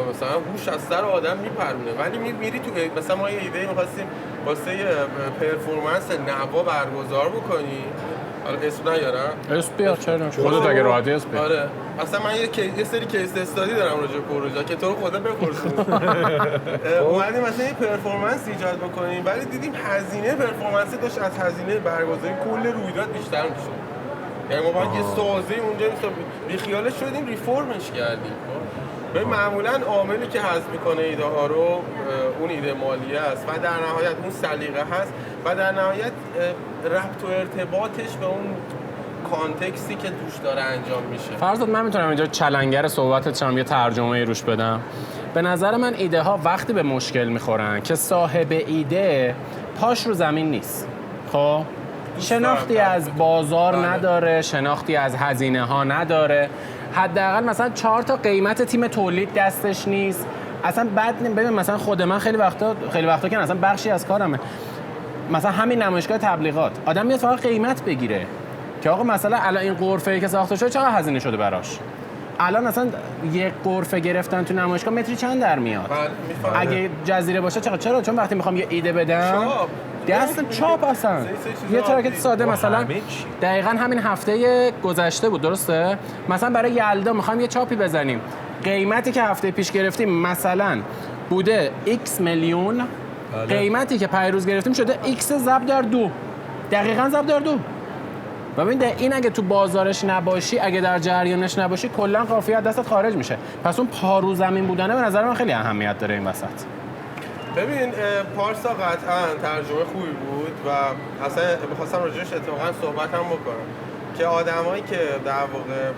مثلا هوش از سر آدم میپرونه ولی میری تو مثلا ما یه ایده می‌خواستیم واسه پرفورمنس نوا برگزار بکنیم. حالا اسم نیارم. اسم بیار چرا؟ خودت اگه راحتی اسم بیار. آره. اصلا من یه سری کیس استادی دارم راجع به پروژه که تو رو خدا بپرسون. اومدیم مثلا یه پرفورمنس ایجاد بکنیم ولی دیدیم هزینه پرفورمنس داشت از هزینه برگزاری کل رویداد بیشتر میشه. یعنی ما باید یه سازه اونجا بیخیالش شدیم ریفرمش کردیم. به معمولاً عاملی که حذف میکنه ایده ها رو اون ایده مالی است و در نهایت اون سلیقه هست و در نهایت ربط و ارتباطش به اون کانتکستی که توش داره انجام میشه. فرضاً من میتونم اینجا چلنگر صحبتت هم یه ترجمه روش بدم. به نظر من ایده ها وقتی به مشکل میخورن که صاحب ایده پاش رو زمین نیست. خب شناختی از بازار نداره، شناختی از هزینه ها نداره، حداقل مثلا 4 تا قیمت تیم تولید دستش نیست. اصلا ببین مثلا خود من خیلی وقتا که اصلا بخشی از کارمه مثلا همین نمایشگاه تبلیغات آدم میاد فقط قیمت بگیره که آقا مثلا الان این غرفه‌ای که ساخته شده چقدر هزینه شده براش. الان اصلا یک غرفه گرفتن تو نمایشگاه متری چند در میاد؟ اگه جزیره باشه چرا؟ چون وقتی میخوام یه ایده بدم دستم چاپ اصلا یه تراکت ساده مثلا دقیقاً همین هفته گذشته بود درسته؟ مثلا برای یلدا میخوام یه چاپی بزنیم قیمتی که هفته پیش گرفتیم مثلا بوده x میلیون قیمتی که پیروز گرفتیم شده x ضرب در 2 دقیقاً ضرب در 2 ببین این اگه تو بازارش نباشی اگه در جریانش نباشی کلا قافیه از دستت خارج میشه. پس اون پا رو زمین بودنه به نظر من خیلی اهمیت داره این وسط. ببین پارسا قطعا ترجمه خوبی بود و اصلا می‌خواستم راجعش اتفاقا صحبت هم بکنم که آدمایی که در واقع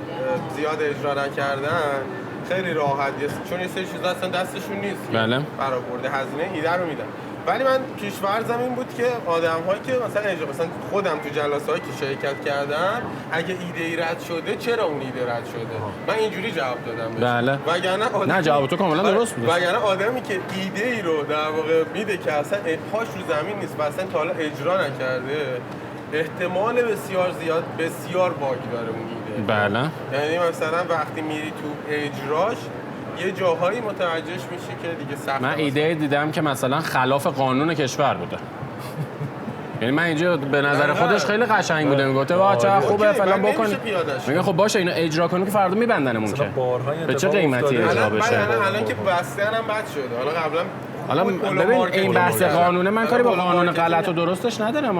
زیاد اجرا نکردن خیلی راحت چون یه سری چیزا اصلا دستشون نیست. بله. برآورده هزینه ایده رو میدن. ولی من پیش‌فرضم این بود که آدم‌هایی که مثلا خودم تو جلسه‌هایی که شرکت کردم اگه ایده‌ای رد شده چرا اون ایده رد شده من اینجوری جواب دادم بهش. بله. وگرنه نه جواب تو کاملا درست بود. وگرنه آدمی که ایده‌ای رو در واقع میده که اصلا پاش رو زمین نیست و اصلا تا حالا اجرا نکرده احتمال بسیار زیاد بسیار باگ داره اون ایده. بله. یعنی مثلا وقتی میری تو اجراش یه جاهایی متوجهش میشی که دیگه سخته. من ایده دیدم که مثلا خلاف قانون کشور بوده. یعنی من اینجا به نظر خودش خیلی قشنگ بوده، میگفت واه چه خوبه فلان بکن. میگه خب باشه اینو اجرا کنیم که فردا میبندنمون که. به چه قیمتی اجرا بشه؟ الان که بستن هم بد شده. حالا قبلا حالا ببین این بحث قانونه من کاری با قانون غلط و درستش ندارم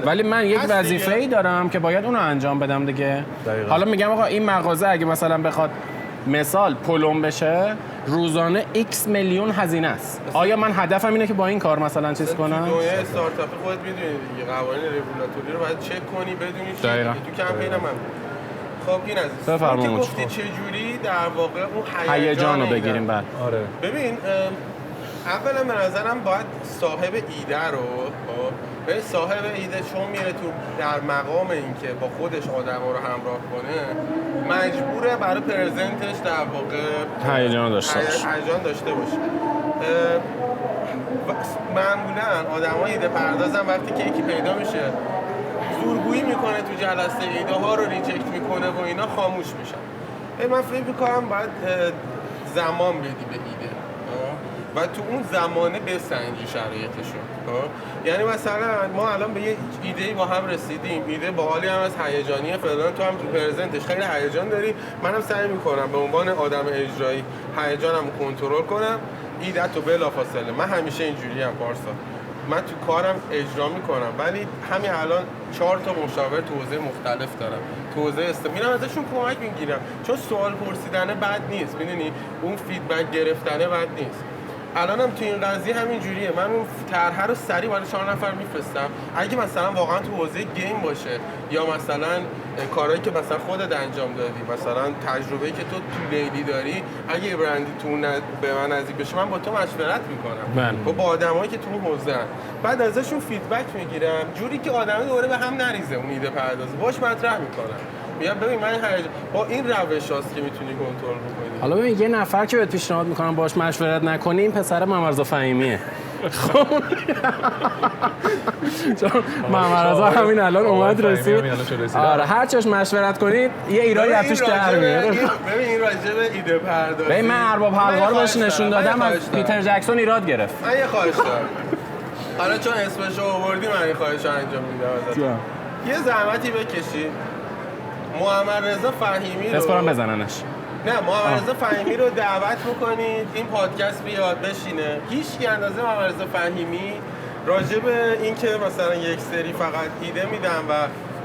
ولی من یک وظیفه‌ای دارم که باید اونو انجام بدم دیگه. حالا میگم آقا این مغازه اگه مثلا بخواد مثال پلم بشه روزانه x میلیون هزینه است. آیا من هدفم اینه که با این کار مثلا چیز کنم؟ تو دنیای استارتاپ خودت میدونی دیگه قوانین رگولاتوری رو باید چک کنی بدونی چی تو کمپین من. خب این عزیز بفرمایید گفتی چه جوری در واقع اون هیجان رو بگیریم بعد. آره ببین اولا به نظرم باید صاحب ایده رو به صاحب ایده چون میره تو در مقام اینکه با خودش آدما رو همراه کنه مجبوره برای پرزنتش در واقع هیجان داشته باشه. معمولا آدمای ایده پردازن وقتی که یکی پیدا میشه زورگویی میکنه تو جلسه ایده ها رو ریجکت میکنه و اینا خاموش میشن. من فکر میکنم باید زمان بدی به ایده و تو اون زمانه بسنجی شرایطشو. یعنی مثلا ما الان به یه ایده‌ای با هم رسیدیم، ایده باحالی هم از هیجانیه فلان، تو هم تو پرزنتش خیلی هیجان داری، منم سعی میکنم به عنوان آدم اجرایی هیجانم رو کنترل کنم، ایده‌تو بلافاصله. من همیشه اینجوریام پارسا، من تو کارم اجرا میکنم ولی همین الان 4 تا مشاور تو حوزه مختلف دارم. تو حوزه میرم ازشون کمک میگیرم چون سوال پرسیدن بد نیست، میدونی اون فیدبک گرفتن بد نیست. الانم تو این قضیه همین جوریه، من اون طرح رو سریع برای 4 نفر میفرستم. اگه مثلا واقعا تو حوزه گیم باشه یا مثلا کارهایی که مثلا خودت انجام دادی، مثلا تجربه‌ای که تو لیلی داری، اگه برندی تو به من نزدیک بشه من با تو مشورت میکنم با آدمایی که تو اون حوزه ان، بعد ازشون فیدبک میگیرم جوری که آدما دوره به هم نریزه اون ایده پردازه باش مطرح میکنم. میگم ببین من با این روش هاست که میتونی کنترل بکنی. حالا ببین یه نفر که بهت پیشنهاد میکنم باش مشورت نکنی این پسر محمدرضا فهیمیه. خب چون محمدرضا همین الان اومد رسید. آره هر چاش مشورت کنید یه ایرادی از توش در میاد. ببین این راجع به ایده پردازی ببین من ارباب حلقه رو بهش نشون دادم از پیتر جکسون ایراد گرفت. من یه خواهش دارم. حالا چون اسمش رو آوردی من این خواهش رو انجام میدم ازت. یه زحمتی بکشی محمدرضا فهیمی رو اسپارم بزننش. نه محمدرضا فهیمی رو دعوت بکنید این پادکست بیاد بشینه. هیچ اندازه محمدرضا فهیمی راجع به این که مثلا یک سری فقط ایده میدن و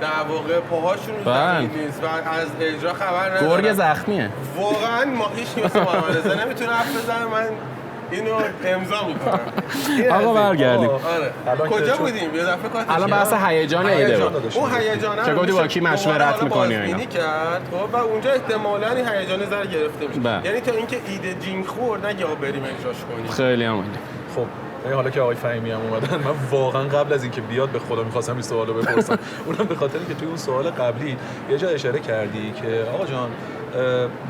در واقع پاهاشون رو زمین نیست و از اجرا خبر ندارن. گرگ زخمیه. واقعا ما هیچ مثل محمدرضا نمیتونه حرف بزنه. من اینو امضا میکنم. آقا برگردیم. آره. کجا بودیم؟ یه دفعه کاتش. الان بحث هیجان ایده بود. اون هیجانه چه گفتی با کی مشورت می‌کنی اینا؟ کرد خب و اونجا احتمالاً این هیجان ذره گرفته میشه. یعنی تا اینکه ایده جین خورد نگه بریم اجراش کنیم. خیلی عالی. خب حالا که آقای فهیمی هم اومدن من واقعا قبل از اینکه بیاد به خدا می‌خواستم این سوالو بپرسم. اونم به خاطر اینکه توی اون سوال قبلی یه جا اشاره کردی که آقا جان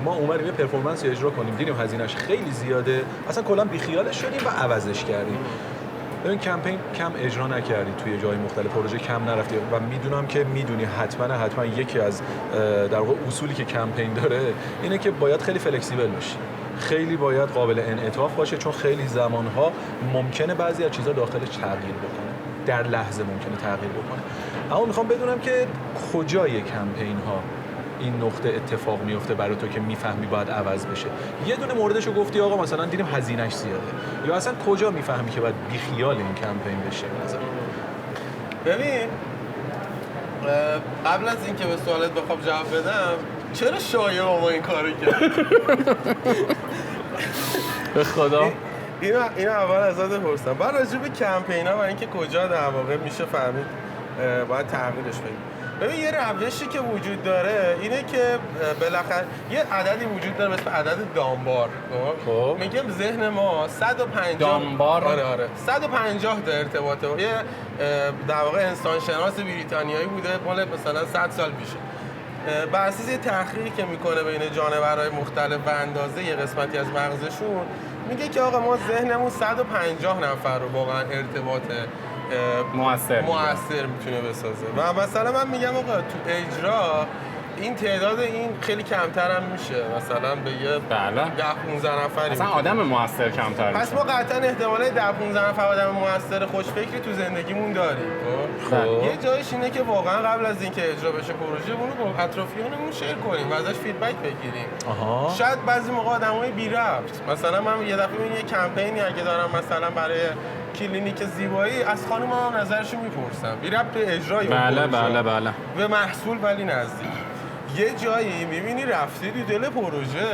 ما اومدیم یه پرفورمنس اجرا کنیم دیدیم هزینه‌اش خیلی زیاده اصلا کلا بیخیالش شدیم و عوضش کردیم. ببین کمپین کم اجرا نکردی توی جای مختلف پروژه کم نرفتی و میدونم که میدونی حتما یکی از در واقع اصولی که کمپین داره اینه که باید خیلی فلکسیبل باشی، خیلی باید قابل انعطاف باشه چون خیلی زمانها ممکنه بعضی از چیزا داخلش تغییر بکنه، در لحظه ممکنه تغییر بکنه. اما میخوام بدونم که کجای کمپین ها این نقطه اتفاق میفته برای تو که میفهمی باید عوض بشه. یه دونه موردشو گفتی آقا مثلا دیدیم هزینه‌اش زیاده، یا اصلا کجا میفهمی که باید بیخیال این کمپین بشه؟ مثلا ببین قبل از اینکه به سوالت بخوام جواب بدم چرا شایعه ما این کارو کرد؟ به خدا اینو اول ازت بپرسم. بعد راجع به کمپینا و اینکه کجا در واقع میشه فهمید باید تغییرش بدیم. ببین یه روشی که وجود داره اینه که بالاخره یه عددی وجود داره مثل عدد دامبار. خب میگم ذهن ما 150 دامبار. آره 150 تا ارتباطه. یه در واقع انسان شناس بریتانیایی بوده مال مثلا 100 سال پیش. بر اساس یه تحقیقی که میکنه بین جانورهای مختلف به اندازه یه قسمتی از مغزشون، میگه که آقا ما ذهنمون 150 نفر رو واقعا ارتباط موثر میتونه بسازه. و مثلا من میگم آقا تو اجرا این تعداد این خیلی کمتر هم میشه، مثلا به یه 10-15 نفری اصلا آدم موثر کمتر میشه. پس ما قطعا احتمال 10-15 نفر آدم موثر خوشفکری تو زندگیمون داریم. خب یه جایش اینه که واقعا قبل از اینکه اجرا بشه پروژه اون رو با اطرافیانمون شیر کنیم و ازش فیدبک بگیریم. شاید بعضی موقع آدمای بی ربط، مثلا من یه دفعه یه کمپینی اگه دارم مثلا برای کلینیک زیبایی از خانم هم نظرشو میپرسم، بی ربط به اجرای بله به محصول ولی نزدیک. یه جایی میبینی رفتی دل پروژه،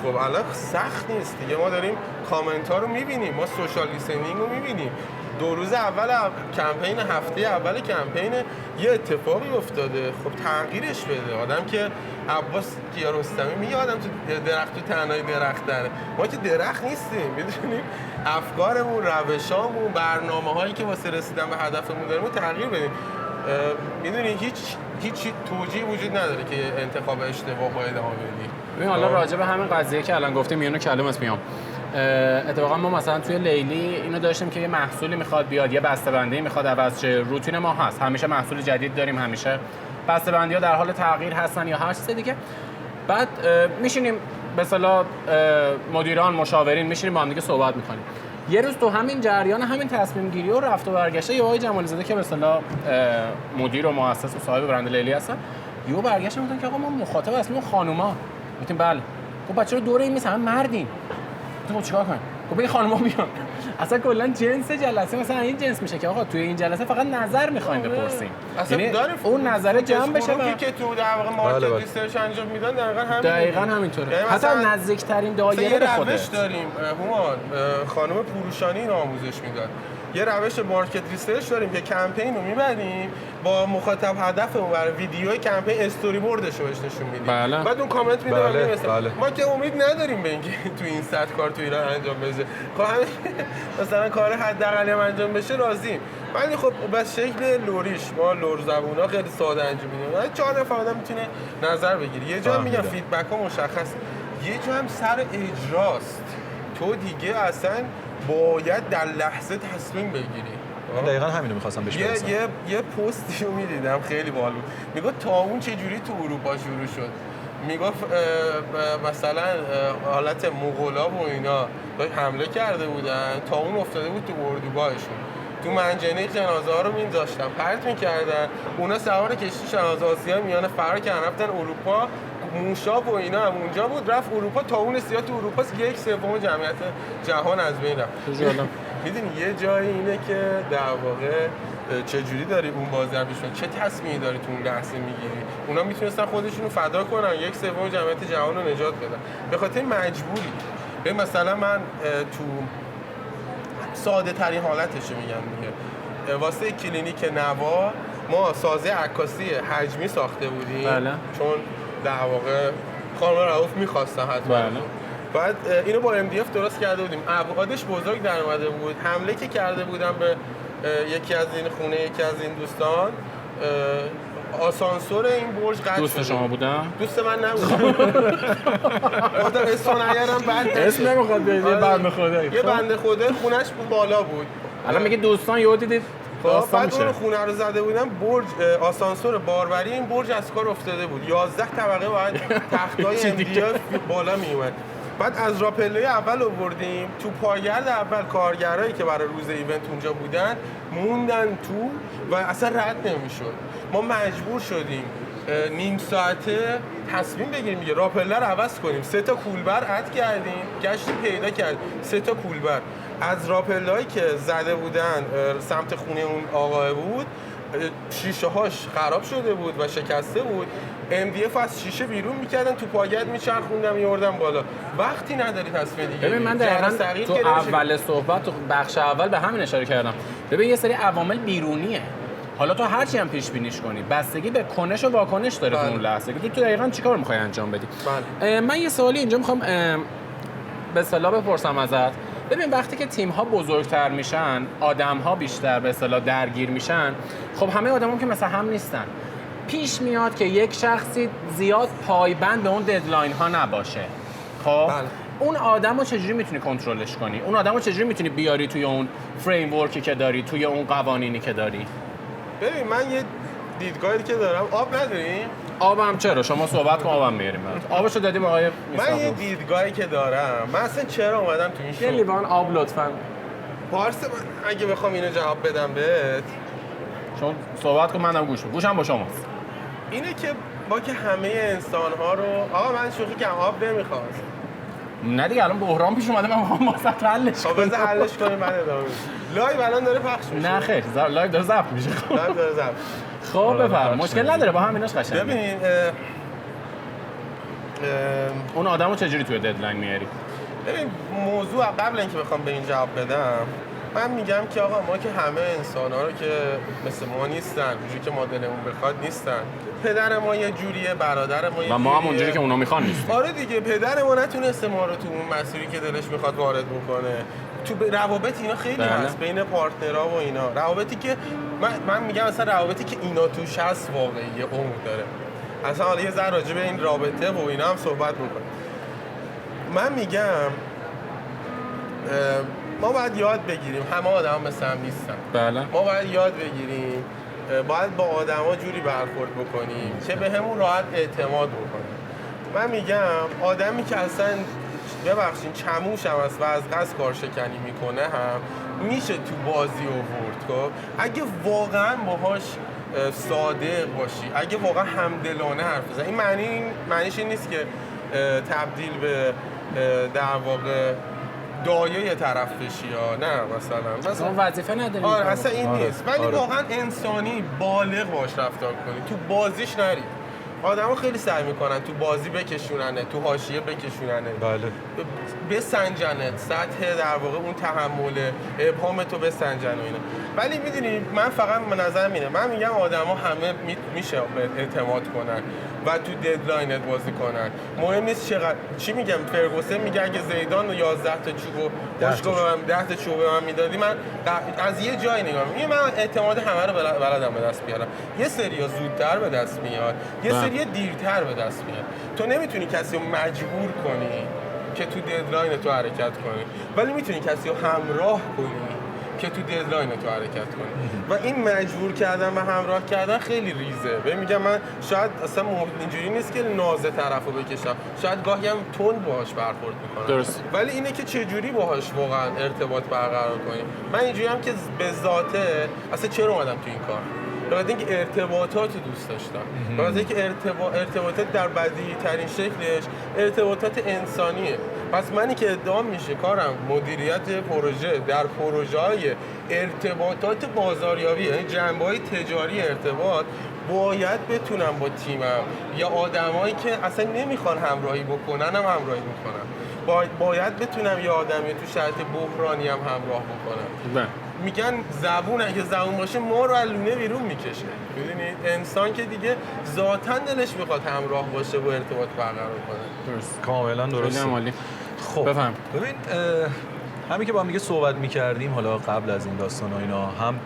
خب الان سخت نیست دیگه، ما داریم کامنت ها رو میبینیم، ما سوشال لیسنینگ رو میبینیم. 2 روز اول کمپین، هفته اول کمپین یه اتفاقی افتاده، خب تغییرش بده. آدم که عباس کیارستمی میگه آدم تو درخت تو تنهای درخت داره، ما که درخت نیستیم، میدونیم افکارمون، روشامون، برنامه‌هایی که واسه رسیدن به هدفمون داریم تغییر بدیم. میدونی هیچ توجیهی وجود نداره که انتخاب اشتباه با ادامه بدی. ببین حالا راجع به همین قضیه که الان گفتیم میونو کلمت میام. اتفاقا ما مثلا توی لیلی اینو داشتیم که یه محصولی میخواد بیاد، یه بسته‌بندی میخواد عوض شه. روتین ما هست همیشه محصول جدید داریم، همیشه بسته‌بندی‌ها در حال تغییر هستن یا هر چیز دیگه. بعد میشینیم به اصطلاح مدیران، مشاورین میشینیم با هم دیگه صحبت میکنیم. یه روز تو همین جریان همین تصمیم گیری و رفت و برگشته یه آقای جمالی زاده که به اصطلاح مدیر و مؤسس و صاحب برند لیلی هستن، یهو برگشتن گفتن که آقا ما مخاطب اصلی خانوما. گفتیم بله. خب بچه‌ها دور این میز همه مردین. تو چیکار کنیم؟ خب این خانوما بیان. اصلا کلا جنس جلسه مثلا این جنس میشه که آقا توی این جلسه فقط نظر می‌خوایم بپرسیم. اصلا داره اون نظر جمع بشه که تو در واقع مارکت ریسرچ انجام میدن دقیقاً همینطوره. حتی نزدیکترین دایره به خودت. روش داریم هومان، خانم پوروشانی این آموزش میداد. یه روش مارکت ریسرچ داریم که کمپین رو میبریم با مخاطب هدفمون برای ویدیوهای کمپین استوری بوردش رو بهش نشون میدیم. بعد اون کامنت میده ما که امید نداریم به اینکه تو این سطح کار تو ایران انجام بشه. مثلا کار حداقلی هم انجام بشه راضیم. ولی خب بس شکل لوریش ما لور زبونا خیلی ساده انجام میدیم. 4 نفر آدم میتونه نظر بگیره. یه جا میگم فیدبک ها مشخص، یه جا هم سر اجراست. تو دیگه اصلا باید در لحظه تصمیم بگیری. دقیقاً همینو می‌خواستم بهش برسم. یه پستی رو می‌دیدم خیلی باحال بود. میگفت طاعون چجوری تو اروپا شروع شد. میگفت مثلا حالت مغولا و اینا حمله کرده بودن، طاعون افتاده بود تو اردوگاهشون. تو منجنیق جنازه ها رو می‌ذاشتن، پرت می‌کردن. اونا سوار کشتی شناز آسیا میانه فرار کردن رفتن اروپا. موشاب و اینا هم اونجا بود، رفت اروپا. طاعون سیاه تو اروپا 1/3 جمعیت جهان از بین رفت. میدونی یه جایی اینه که در واقع چجوری داری اون بازی میشون، چه تصمیمی داری تو اون لحظه میگیری. اونا میتونستن خودشونو فدا کنن 1/3 جمعیت جهان رو نجات بدن، به خاطر مجبوری. ببین مثلا من تو ساده ترین حالتش میگم دیگه، واسه کلینیک نوا ما سازه عکاسی حجمی ساخته بودیم. بله. چون در واقع خانم رؤوف می‌خواستن حتما. بله. بعد اینو با MDF درست کرده بودیم. ابعادش بزرگ در اومده بود. حمله که کرده بودم به یکی از این خونه یکی از این دوستان، آسانسور این برج قطع شده. دوست شما بودن؟ دوست من نبود. گفتم اسفنایرم بعد اسم نمیخواد یه بنده خدا. یه بنده خدا خونش بالا بود. الان میگه دوستان یهو دیدید داستان میشه. بعد اون خونه رو زده بودم، برج آسانسور باربری این برج از کار افتاده بود. 11 طبقه باید تختای MDF بالا می اومد. بعد از راپله اول آوردیم تو پایگرد اول، کارگرایی که برای روز ایونت اونجا بودن موندن تو و اصلا رد نمیشد. ما مجبور شدیم نیم ساعته تصمیم بگیریم دیگه، راپله رو عوض کنیم. 3 تا کولبر اد کردیم، گشتیم پیدا کردیم 3 تا کولبر از راپله‌ای که زده بودن سمت خونه اون آقا بود، شیشه هاش خراب شده بود و شکسته بود. MDF از شیشه بیرون میکردن، تو پاگرد میچرخوندم میوردم بالا. وقتی نداری تصمیم دیگه. ببین من دقیقاً تو اول صحبت تو بخش اول به همین اشاره کردم. ببین یه سری عوامل بیرونیه. حالا تو هرچی هم پیش بینیش کنی بستگی به کنش و واکنش داره تو اون لحظه که تو دقیقاً چیکار می‌خوای انجام بدی. من یه سوالی اینجا می‌خوام به اصطلاح بپرسم ازت. ببین وقتی که تیم‌ها بزرگتر میشن، آدم‌ها بیشتر به اصطلاح درگیر میشن، خب همه آدم‌ها که مثل هم نیستن. پیش میاد که یک شخصی زیاد پایبند به اون ددلاین‌ها نباشه. خب اون آدمو چجوری میتونی کنترلش کنی؟ اون آدمو چجوری میتونی بیاری توی اون فریم ورکی که داری، توی اون قوانینی که داری؟ ببین من یه دیدگاهی که دارم، آب نداریم؟ آبم چرا؟ شما صحبت کن آبم میاریم برات. آبشو دادیم آقای من یه دیدگاهی که دارم، من اصلا چرا اومدم تو این شو؟ یه لیوان آب لطفاً. پارس اگه بخوام اینو جواب بدم بهت، شما صحبت کن منم گوشم با شماست. اینه که با که همه انسان‌ها رو آقا من شوخی که آب نمیخواست. نه دیگه الان بحران پیش اومده من میخوام واسط حلش کنم. خب بذار حلش کنیم بعد ادامه بدیم. لایو الان داره پخش میشه. نه خیر لایو داره ضبط میشه. لایو داره ضبط. خب بفرم مشکل نداره با همیناش قشنگه. ببین اون آدمو چجوری توی ددلاین میاری؟ ببین موضوع قبل اینکه بخوام به این جواب بدم، من میگم که آقا ما که همه انسان‌ها رو که مثل ما نیستن، اونجوری که ما دلمون بخواد نیستن. پدر ما یه جوریه، برادر ما یه جوریه. و ما هم اونجوری که اونا میخوان نیستیم. آره دیگه پدر ما نتونسته ما رو تو اون مسیری که دلش میخواد وارد بکنه. تو روابط اینا خیلی هست بین پارتنرها و اینا. روابطی که من میگم اصلا روابطی که اینا توش هست واقعی یه عمق داره. اصلا حالا یه ذره راجع به این رابطه و اینا هم صحبت بکنیم. من میگم ما باید یاد بگیریم، همه آدم مثل هم نیستن. بله. ما باید یاد بگیریم، باید با آدما جوری برخورد بکنیم که به همون راحت اعتماد بکنیم. من میگم آدمی که اصلا ببخشید چموش هم است و از قصد کارشکنی میکنه هم میشه تو بازی آورد. خب اگه واقعا باهاش صادق باشی، اگه واقعا همدلانه حرف بزنی، این معنیش این نیست که تبدیل به در واقع دایه طرف بشی یا نه مثلا اون وظیفه نداری. آره اصلا این نیست، ولی واقعا انسانی بالغ باش رفتار کنی، تو بازیش نری. آدم‌ها خیلی سعی میکنن تو بازی بکشوننه، تو حاشیه بکشوننه، بله، بسنجنت، سطح در واقع اون تحمل ابهام تو بسنجن و اینا. ولی میدونی من فقط به نظرم اینه، من میگم آدما همه میشه اعتماد کنن و تو ددلاینت بازی کنن. مهم نیست چقدر چی میگم، فرگوسن میگه اگه زیدان 11 تا چوبو پشت به من 10 تا چوب به من میدادی من از یه جای نگاه میگم من اعتماد همه رو بلدم به دست بیارم. یه سریا زودتر به دست میاد، یه سری دیرتر به دست میاد. تو نمیتونی کسی رو مجبور کنی که تو ددلاین تو حرکت کنی، ولی میتونی کسی رو همراه کنی که تو ددلاین تو حرکت کنی. و این مجبور کردن و همراه کردن خیلی ریزه. ببین میگم من شاید اصلا اینجوری نیست که ناز طرفو بکشم، شاید گاهی هم تند باهاش برخورد میکنم. درست. ولی اینه که چه جوری باهاش واقعا ارتباط برقرار کنی. من اینجوری هم که به ذاته اصلا چرا اومدم تو این کار؟ برای اینکه ارتباطات دوست داشتم. برای اینکه ارتباطات در بدیهی ترین شکلش ارتباطات انسانیه. پس منی که ادعا میشه کارم مدیریت پروژه در پروژه‌های ارتباطات بازاریابی، یعنی جنبه‌های تجاری ارتباط، باید بتونم با تیمم یا آدمایی که اصلا نمیخوان همراهی بکنن هم همراهی میکنم. باید بتونم یه آدمی تو شرط بحرانی هم همراه بکنم. میگن زبون اگه زبون باشه ما رو از لونه بیرون میکشه. میدونید انسان که دیگه ذاتاً دلش میخواد همراه باشه و ارتباط برقرار کنه. درست، کاملا درسته. خب بفهم. ببین همین که با هم دیگه صحبت میکردیم حالا قبل از این داستان و اینا، هم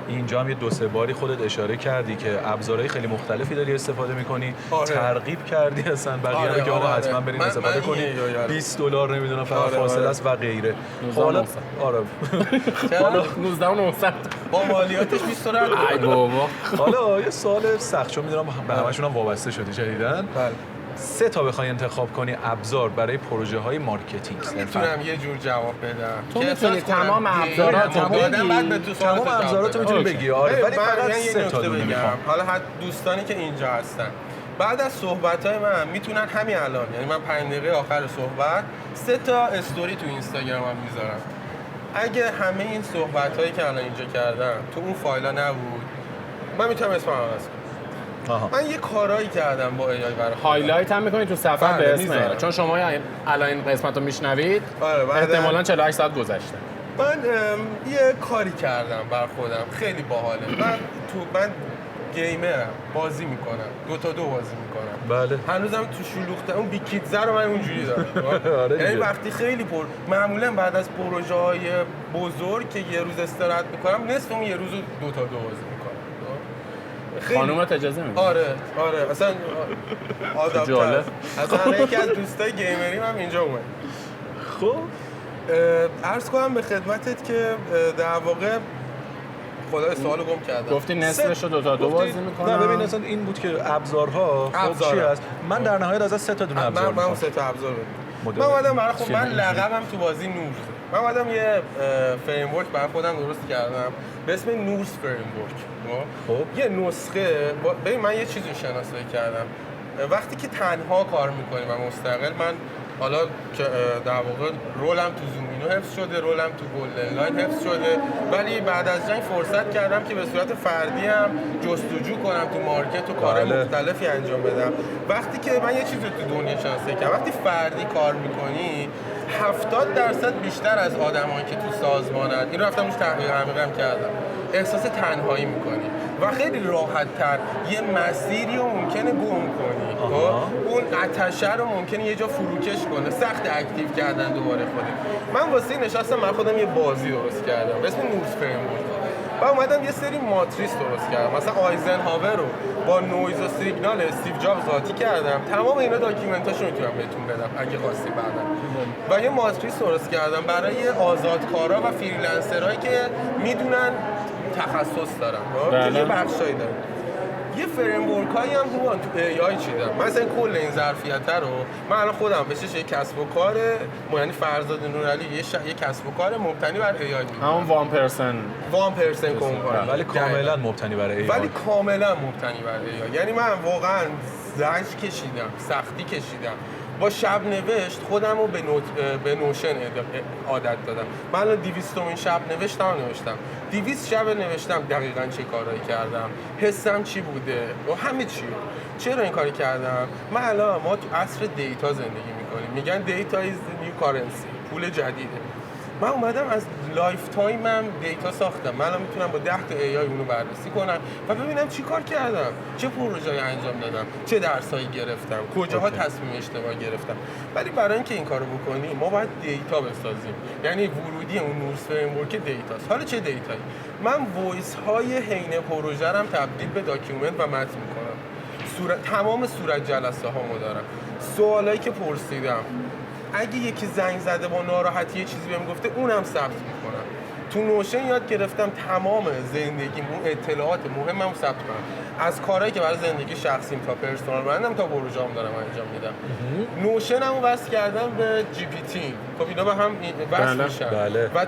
اینجا هم یه دو سه باری خودت اشاره کردی که ابزارهای خیلی مختلفی داری استفاده میکنی. ترغیب کردی اصلا بقیه که آقا حتما برین استفاده کنی، $20 نمیدونم فقط فاصله است و غیره. حالا آره 19,900 با مالیاتش 20 ای بابا. حالا یه سوال سخت، چون میدونم به همشون هم وابسته شدی جدیدن. بله. 3 تا بخوای انتخاب کنی ابزار برای پروژه های مارکتینگ، میتونم یه جور جواب بدم. تو میتونی تمام ابزاراتو بگی. تمام ابزاراتو میتونی بگی. آره ولی فقط 3 تا بگم. حالا دوستانی که اینجا هستن بعد از صحبت‌های من میتونن همین الان، یعنی من 5 دقیقه آخر صحبت 3 تا استوری تو اینستاگرامم میذارم. اگه همه این صحبت‌هایی که الان اینجا کردم تو اون فایلا نبود، من میتونم اسمم عوض کنم. من یه کارایی کردم با ای آی برای هایلایت هم می‌کنید تو صفحه به اسم، چون شما الان این قسمت رو میشنوید احتمالاً 48 ساعت گذشته. من یه کاری کردم بر خودم خیلی باحاله. من گیمرم، بازی میکنم، 2 تا 2 بازی میکنم. بله. هنوزم تو شلوغ‌تر اون بیکیتزه رو من اونجوری دارم. آره یعنی دیگه. وقتی خیلی معمولا بعد از پروژه‌های بزرگ که یه روز استراحت میکنم، نصف اون یه روز 2 تا 2 بازی میکنم. خانومت اجازه میده؟ آره اصلا آدابتر. جالب. اصلا یکی از دوستای گیمریم هم اینجا اومد. خب عرض کنم به خدمتت که در واقع خدا سوالو گم کردم. گفتی نصفش رو 2 تا 2 بازی میکنم. نه ببین اصلا این بود که ابزارها خب چی هست؟ من در نهایت از 3 تا دونه ابزار من 3 تا ابزار بدم. من اومدم برای خود من لقبم تو بازی نورز. من اومدم یه فریم ورک برای خودم درست کردم به اسم نورز فریم ورک. خب یه نسخه ببین من یه چیزی شناسایی کردم. وقتی که تنها کار می‌کنی و مستقل، من حالا که در واقع رولم تو زومینو حفظ شده، رولم تو گلدن لاین حفظ شده، ولی بعد از جنگ فرصت کردم که به صورت فردی هم جستجو کنم تو مارکت و کارهای مختلفی انجام بدم. وقتی که من یه چیزی تو دنیا شناسایی کردم، وقتی فردی کار میکنی 70% بیشتر از آدمایی که تو سازمانن، این رفتم روش تحقیق عمیقم کردم، احساس تنهایی میکنی و خیلی راحت‌تر یه مسیری رو ممکنه گم کنی. اون آتشه رو ممکنه یه جا فروکش کنه، سخت اکتیو کردن دوباره خودت. من واسه نشستم من خودم یه بازی درست کردم به اسم نورز فریم ورک و اومدم یه سری ماتریس درست کردم. مثلا آیزنهاور رو با نویز و سیگنال استیو جابز ذاتی کردم. تمام اینا داکیومنتاشو میتونم بهتون بدم اگه خواستی بعدا. و یه ماتریس درست کردم برای آزادکارا و فریلنسرایی که میدونن تخصص دارن که یه بخشایی دارن. یه فریم ورکایی هم تو AI چیدم. مثلا کل این ظرفیت رو من الان خودم بهش یه کسب و کار، یعنی فرزاد نورعلی یه کسب و کار مبتنی بر AI می‌کنم. همون 1% کمپانی، ولی کاملا مبتنی بر AI. ولی کاملا مبتنی بر AI. یعنی من واقعا زجر کشیدم، سختی کشیدم. با شب نوشت خودم رو به نوشن عادت دادم. من الان 200مین شب نوشتم 200 شب نوشتم دقیقاً چه کارایی کردم، حسم چی بوده و همه چی. چرا این کاری کردم؟ ما تو عصر دیتا زندگی میکنیم. میگن دیتا is the new currency، پول جدیده. من اومدم از لایف تایمم دیتا ساختم. من الان میتونم با 10 تا AI اونو بررسی کنم و ببینم چی کار کردم، چه پروژه‌ای انجام دادم، چه درسایی گرفتم، کجاها تصمیم اشتباه گرفتم. ولی برای اینکه این کارو بکنیم ما باید دیتا بسازیم. یعنی ورودی اون نورز فریم ورک دیتاست. حالا چه دیتایی؟ من وایس های حین پروژه رم تبدیل به داکیومنت و متن میکنم. تمام صورت جلسه هامو دارم. سوالایی که پرسیدم، اگه یکی زنگ زده با ناراحتی یه چیزی بهم گفته اونم ثبت میکنم. تو نوشن یاد گرفتم تمام زندگیمون اطلاعات مهمم ثبت کنم، از کارهایی که برای زندگی شخصیم تا پرسونال برندم تا پروژه‌ام دارم انجام میدم. نوشنمو وصل کردم به جی پی تی. خب اینا به هم وصل میشن. و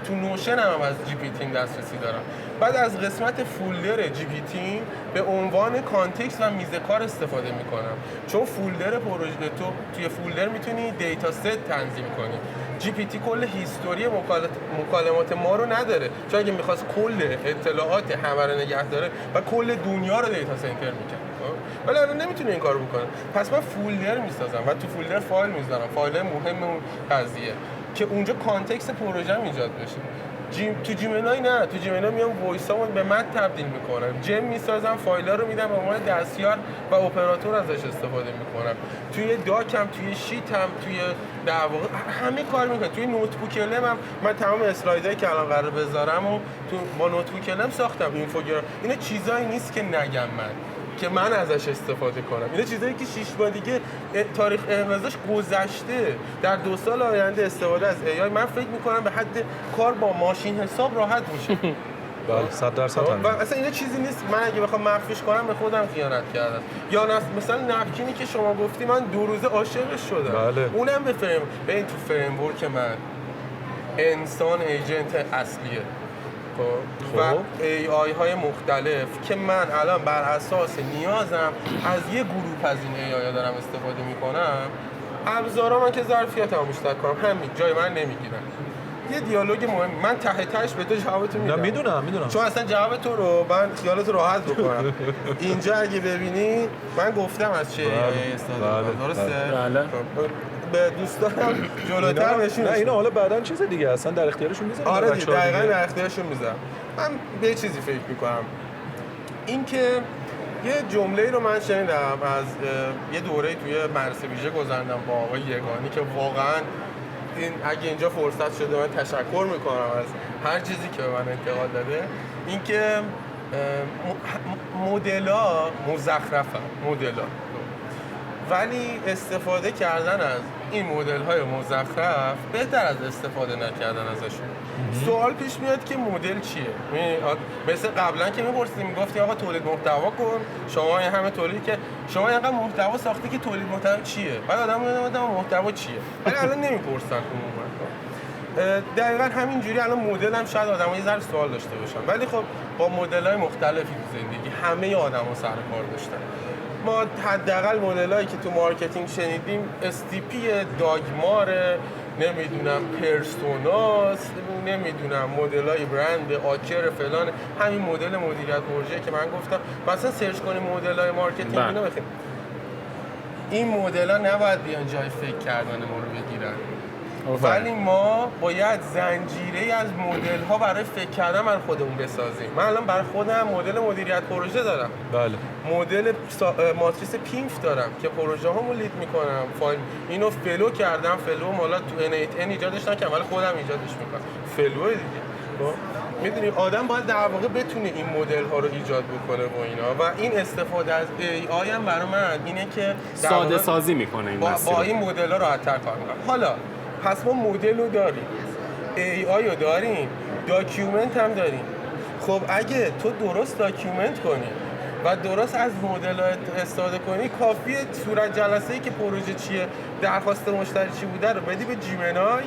تو نوشن هم از جی پی تی دسترسی دارم. بعد از قسمت فولدر جی پی تی به عنوان کانتکست و میز کار استفاده میکنم، چون فولدر پروژه توی فولدر میتونی دیتا ست تنظیم کنی. جی پی تی کل هیستوری مکالمات ما رو نداره، چون اگه میخواست کل اطلاعات همه رو نگه داره و کل دنیا رو دیتا سنتر میکنه. ولی الان نمیتونه این کارو بکنه. پس من فولدر میسازم و تو فولدر فایل میذارم، فایل مهم اون قضیه که اونجا کانتکست پروژه ایجاد بشه. تو جیمنای نه، تو جیمنای میام وایسامو به متن تبدیل میکنم، جم میسازم، فایل‌ها رو میدم به عنوان دستیار و اپراتور ازش استفاده میکنم. توی داکم، توی شیتم، توی در واقع همه کار میکنم. توی نوتبوک لمم من تمام اسلایدایی که الان قرار بذارم و تو با نوتبوک لم ساختم. اینفوگراف اینا چیزایی نیست که نگم من، که من ازش استفاده کنم. اینا چیزایی که 6 ماه دیگه تاریخ امضاش گذشته. در 2 سال آینده استفاده از AI من فکر میکنم به حد کار با ماشین حساب راحت میشه. بله 100%. و اصلا اینا چیزی نیست من اگه بخوام مخفیش کنم به خودم خیانت کردم. یا مثلا نپکینی که شما گفتی من 2 روزه عاشقش شدم. بله. اونم به ببین تو فریم ورک من انسان ایجنت اصلیه و AI های مختلف که من الان بر اساس نیازم از یه گروه از این AI دارم استفاده میکنم. ابزارا من که ظرفیتمو بیشتر کنم همین جای من نمیگیرن. یه دیالوگ مهم من ته تهش به تو جوابتو میدم. میدونم چون اصلا جواب تو رو من خیالت راحت بکنم. اینجا اگه ببینی من گفتم از چه AI استفاده کنم. درسته؟ بله. به دوستانم جلوتر بشین. نه اینا حالا بعداً چیز دیگه اصلا در اختیارشون میذارم. آره دقیقاً در اختیارشون میذارم. من به چیزی فکر میکنم، اینکه یه جمله رو من شنیدم از یه دوره توی مدرسه ویژه گذروندم با آقای یگانی که واقعاً اگه اینجا فرصت شده من تشکر میکنم از هر چیزی که به من انتقاد داده، اینکه مدل‌ها مزخرفن، مدل‌ها، ولی استفاده کردن از این مدل‌های مزخرف بهتر از استفاده نکردن ازشون. سوال پیش میاد که مدل چیه؟ مثل قبلا که می‌پرسیدیم میگفتیم آقا تولید محتوا کن، شما این همه تولید که شما اینقدر محتوا ساختی که تولید محتوا چیه؟ بعد آدم محتوا چیه؟ ولی الان نمی‌پرسن عموما. دقیقاً همینجوری الان مدل هم شاید آدم‌ها یه ذره سوال داشته باشن، ولی خب با مدل‌های مختلفی تو زندگی همه آدم‌ها سر کار داشتن. ما حداقل مدل‌هایی که تو مارکتینگ شنیدیم استیپی، داگمار، نمیدونم پرسوناس، نمیدونم مدل‌های برند آکر فلان، همین مدل مدیریت پروژه که من گفتم. مثلا سرچ کنیم مدل‌های مارکتینگ اینا بخیر. این مدل‌ها نباید بیان جای فکر کردن ما رو بگیرن. ولی ما باید زنجیره از مدل‌ها برای فکر کردن من خودمون بسازیم. من الان برای خودم مدل مدیریت پروژه دارم. بله. مدل ماتریس پینف دارم که پروژه هامو لید میکنم. فایل اینو فلو کردم، فلو مالا تو N8N ایجادش نکردم ولی خودم ایجادش میکنم. فلو دیگه. میدونی آدم باید در واقع بتونه این مدل ها رو ایجاد بکنه و اینا، و این استفاده از AI هم برای من اینه که ساده سازی میکنه این مسیر. با این مدل ها راحت‌تر کار میکنم. حالا پس ما مدل رو داریم، AI رو داریم، داکیومنت هم داریم. خب اگه تو درست داکیومنت کنی و درست از مدل استفاده کنی، کافیه صورت جلسه‌ای که پروژه چیه، درخواست مشتری چی بوده رو بدی به جیمنای،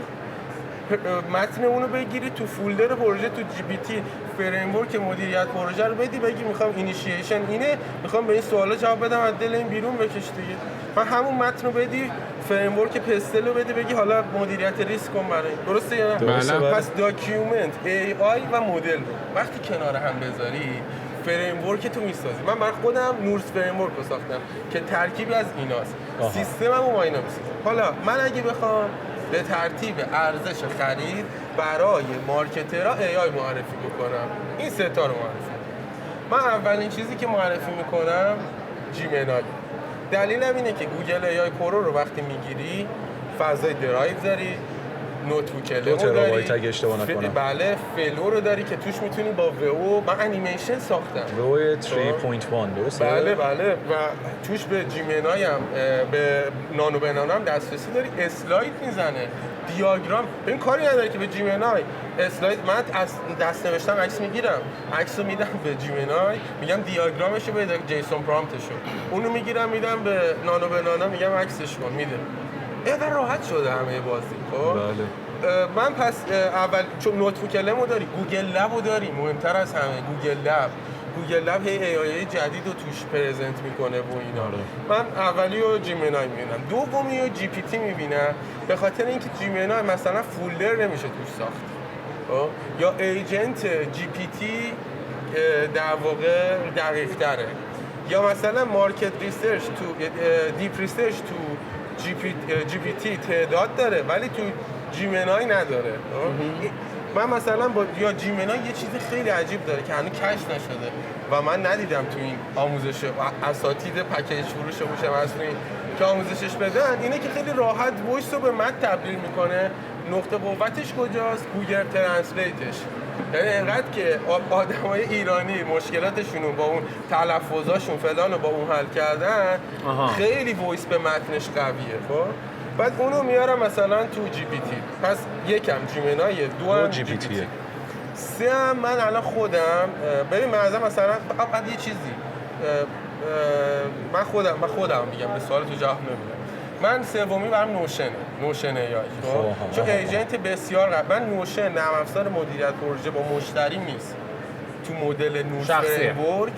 متن اون رو بگیری تو فولدر پروژه، تو جی پی تی فریم ورک مدیریت پروژه رو بدی، بگی میخوام اینیشیشن اینه، میخوام به این سوالا جواب بدم، از دل این بیرون بکش دیگه. و همون متن رو بدی فریم ورک پستل رو بدی، بگی حالا مدیریت ریسک کن برای. درسته یا نه؟ پس داکیومنت، AI و مدل رو وقتی کنار هم بذاری فریم ورک تو میسازی. من برای خودم نورس فریم ورک رو ساختم که ترکیبی از ایناست. سیستممو با اینا میسازم. حالا من اگه بخوام به ترتیب ارزش خرید برای مارکترها AI معرفی بکنم، این سه تا رو معرفی میکنم. من اولین چیزی که معرفی میکنم جیمنای. دلیلم اینه که گوگل AI پرو رو وقتی میگیری فضای درایو داری، نوتبوک لمو داری، اگه اشتباه نکنم. بله، فلو رو داری که توش میتونی با وو من انیمیشن ساختم. وو 3.1 درسته؟ بله و توش به جیمنای هم به نانو بنانا هم دسترسی داری، اسلاید میزنه، دیاگرام. ببین کاری نداره که به جیمنای اسلاید، من از دست نوشتم عکس میگیرم، عکسو میدم به جیمنای، میگم دیاگرامشو بده، جیسون پرامپتشو، اونو میگیرم میدم به نانو بنانا، میگم عکسش کن، میده. اینقدر راحت شده همه بازی. خب بله. من پس اول چون نوتبوک لمو داری، گوگل لبو داری، مهمتر از همه گوگل لب هی AI جدید رو توش پرزنت میکنه و اینا. من اولی رو جیمنای میبینم، دومی رو جی پی تی میبینم، به خاطر اینکه جیمنای مثلا فولدر نمیشه توش ساخت یا ایجنت جی پی تی در واقع دقیق تره، یا مثلا مارکت ریسرچ تو دیپ ریسرچ تو جی پی تی تعداد داره ولی تو جیمنای نداره. من مثلا با یا جیمنای یه چیز خیلی عجیب داره که هنوز کشف نشده و من ندیدم تو این آموزش اساتید پکیج فروش هوش مصنوعی که آموزشش بدن، اینه که خیلی راحت وایس رو به متن تبدیل میکنه. نقطه قوتش کجاست؟ گوگل ترنسلیتش. یعنی اینقدر که آدمای ایرانی مشکلاتشون رو با اون تلفظاشون فلان رو با اون حل کردن، خیلی وایس به متنش قویه. خب بعد اونو میارم مثلا تو جی پی تی. پس یکم جیمنای، دو هم جی پی تی، سه هم من الان خودم ببین مثلا بعد یه چیزی من خودم میگم به سوال تو جواب نمیدم. من سومی برام نوشن AI. خب چون ایجنت بسیار من نوشن نرم افزار مدیریت پروژه با مشتری نیست. تو مدل نورس فریم ورک،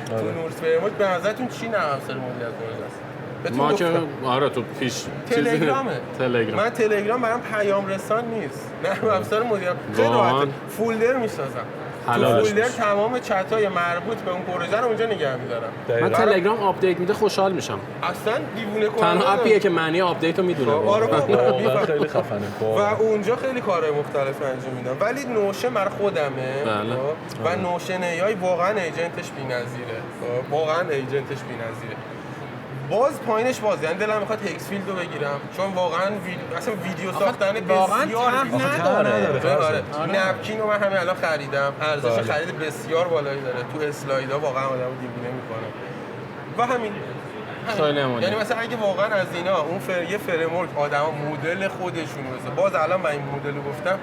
تو نورس فریم ورک به نظرتون چی نرم افزار مدیریت پروژه است؟ ما که آره تو پیش تلگرامه. تلگرام. من تلگرام برام پیام رسان نیست. نرم افزار مدیریت خیلی راحته. فولدر میسازم. حلالش فولدر بشه. تمام چتای مربوط به اون پروژه رو اونجا نگه می‌دارم. من تلگرام آپدیت میده خوشحال میشم. اصلا دیوونه کننده. تنها اپیه که معنی آپدیت رو میدونه. آره واقعا خیلی خفنه. و اونجا خیلی کارهای مختلف انجام میدم، ولی نوشه مر خودمه. بله. و نوشن AI واقعا ایجنتش بی‌نظیره. واقعا ایجنتش بی‌نظیره. باز پایینش باز، یعنی دلم میخواد هکسفیلد رو بگیرم چون واقعا اصلا ویدیو ساختن واقعا بسیار نداره. نپکین رو من همین الان خریدم، ارزش خرید بسیار بالایی داره، تو اسلایدها واقعا آدمو دیوونه میکنه و همین. خیلی عمالی. یعنی مثلا اگه واقعا از اینا اون یه فریم ورک آدما مدل خودشون رو باز الان من این مدل رو گفتم،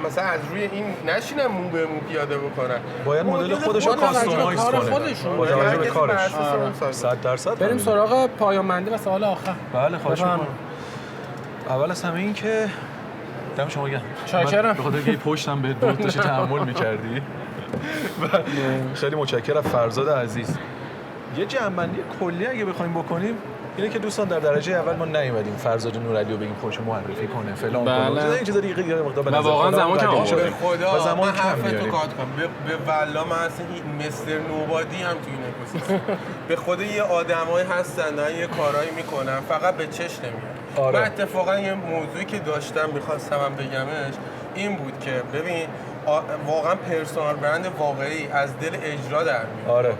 مثلا از روی این نشینم مو به مو پیاده بکنن، باید مدل خودش رو کاستومایز کنه با توجه به کارش. 100% بریم سراغ پایان بندی و سوال آخر. بله خواهش می‌کنم. اول از همه این که دم شما گرم. شاکرم. به خاطر اینکه پشتم به دوتش تحمل می‌کردی. خیلی متشکرم فرزاد عزیز. یه جمع‌بندی کلی اگه بخوایم بکنیم اینه که دوستان در درجه اول ما نیومدیم فرزاد نورعلی رو بگیم خودش معرفی کنه فلان کنه. این چیزا دیگه مقدار به نظر واقعا زمان کم به خدا زمان من کم حرفتو میاریم. کات کنم به والله من اصلا این مستر نوبادی هم تو این اکوسیستم به خدا یه آدمایی هستن دارن یه کارایی میکنن فقط به چش نمیاد. آره. من اتفاقا یه موضوعی که داشتم میخواستم بگمش این بود که ببین واقعا پرسونال برند واقعی از دل اجرا در میاد. آره.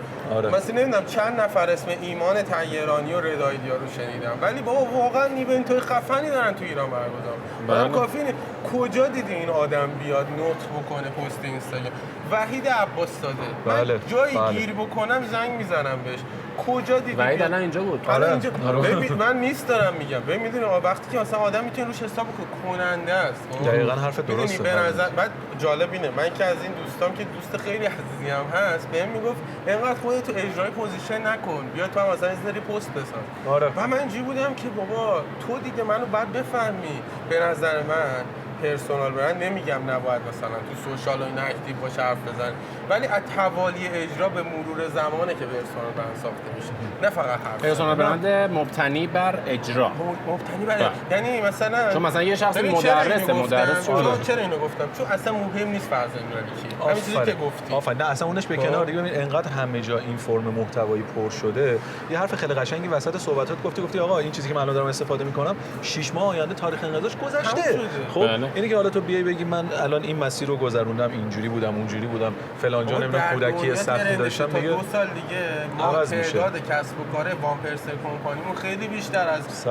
مثلا نمیدونم چند نفر اسم ایمان طیرانی و ردایدیا رو شنیدم، ولی بابا واقعا ایونت‌های خفنی دارن تو ایران برگزار می‌کنن. کافی نیست. کجا دیدی این آدم بیاد نوت بکنه پست اینستاگرام؟ وحید عباس داده. بله. من جایی گیر بکنم زنگ میزنم بهش. کجا دیدی؟ وحید الان اینجا بود. الان اینجا. ببین من نیست دارم میگم. ببین میدونی وقتی که مثلا آدم میتونه روش حساب کننده است. دقیقاً حرف درسته. به نظر بعد جالب اینه من که از این دوستام که دوست خیلی عزیزی هم هست بهم میگفت اینقدر خودت تو اجرای پوزیشن نکن، بیا تو هم مثلا یه سری پست بساز. آره. و من اینجوری بودم که بابا تو دیگه منو بعد بفهمی. به نظر من پرسونال برند نمیگم نباید مثلا تو سوشال و اینا اکتیو باشه حرف بزنه، ولی از توالی اجرا به مرور زمانه که پرسونال برند ساخته میشه، نه فقط حرف. پرسونال برند مبتنی بر اجرا. مبتنی بر یعنی مثلا چون مثلا یه شخص ببین مدرس چرا اینو گفتم؟ چون اصلا مهم نیست فرض نورعلی کی. همین چیزی که گفتی. آفرین. نه اصلا اونش به کنار دیگه. ببین انقدر همه جا این فرم محتوایی پر شده. یه حرف خیلی قشنگی وسط صحبتات گفتی آقا این چیزی که من الان دارم استفاده میکنم 6 ماه آینده تاریخ انقضاش گذشته. خب اینی که حالا تو بیای بگی من الان این مسیر رو گذروندم، اینجوری بودم اونجوری بودم فلان جا نمیدونم کودکی سختی داشتم دیگه 2 سال دیگه ما تعداد کسب و کار وان پرسن کمپانیمون خیلی بیشتر از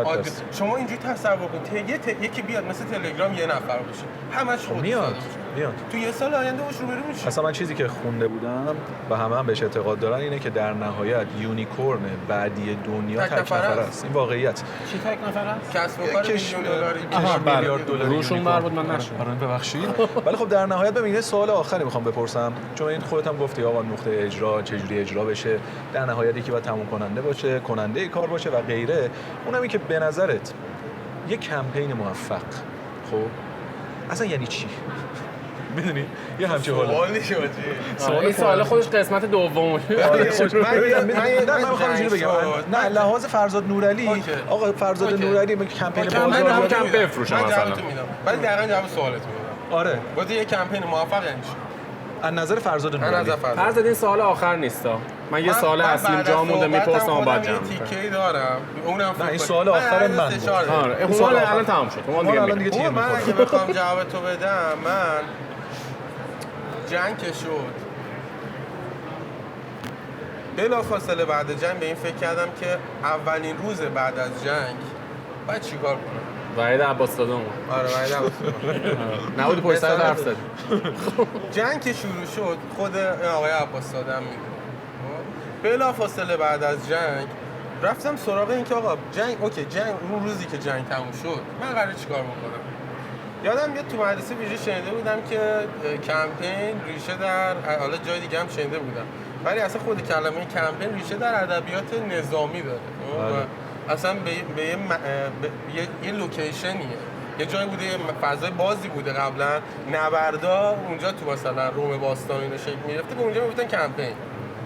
شما اینجوری تصور کنید یکی بیاد مثل تلگرام یه نفر باشه همش خود میاد تو یه سال آینده باش روبرو میشه. اصلا من چیزی که خونده بودم و هم بهش اعتقاد دارن اینه که در نهایت یونیکورن بعدی دنیا تک نفر است. این واقعیت. چی تک نفر است؟ کسب و کار میلیون دلاری میلیارد دلاری روشون بر بود من نشد. ببخشید. ولی خب در نهایت ببین یه سوال آخری میخوام بپرسم چون این خودت هم گفتی آقا نقطه اجرا چجوری اجرا بشه، در نهایت یکی باید تموم کننده باشه، کننده کار باشه و غیره. اونم این که به نظرت یه کمپین موفق خب اصلا یعنی چی؟ میدونی یه همچین حالا سوال نیست این سوال خودش قسمت دوم. من میخوام اینجوری بگم نه لحاظ فرزاد نورعلی آقا فرزاد نورعلی کمپین بازار کم بفروشه مثلا مثلا ولی دقیقاً جواب سوالت میدم. آره گفتی یه کمپین موفق یعنی چی؟ از نظر فرزاد نورعلی. فرزاد این سوال آخر نیستا. من یه سوال اصلیم جا مونده میپرسم و بعد جمع تیکه‌ای دارم. اونم نه این سوال آخر من بود. آره این سوال الان تمام شد. الان دیگه تیر من اگه بخوام جواب تو بدم من جنگ که شد بلافاصله بعد جنگ به این فکر کردم که اولین روز بعد از جنگ باید چیکار کنم. وحید عباس داده اومد. آره وحید عباس داده. نبودی پشت سر حرف زدی. جنگ که شروع شد خود آقای عباس داده هم میدونه. بلافاصله بعد از جنگ رفتم سراغ این که آقا جنگ اوکی جنگ اون روزی که جنگ تموم شد من قراره چیکار بکنم. یادم میاد تو مدرسه ویژه شنیده بودم که کمپین ریشه در حالا جای دیگه هم شنیده بودم ولی اصلا خود کلمه کمپین ریشه در ادبیات نظامی داره. اصلا به یه لوکیشنیه، یه جایی بوده، یه فضای بازی بوده قبلا، نبردا اونجا تو مثلا روم باستان اینا شکل می‌گرفته، به اونجا میگفتن کمپین.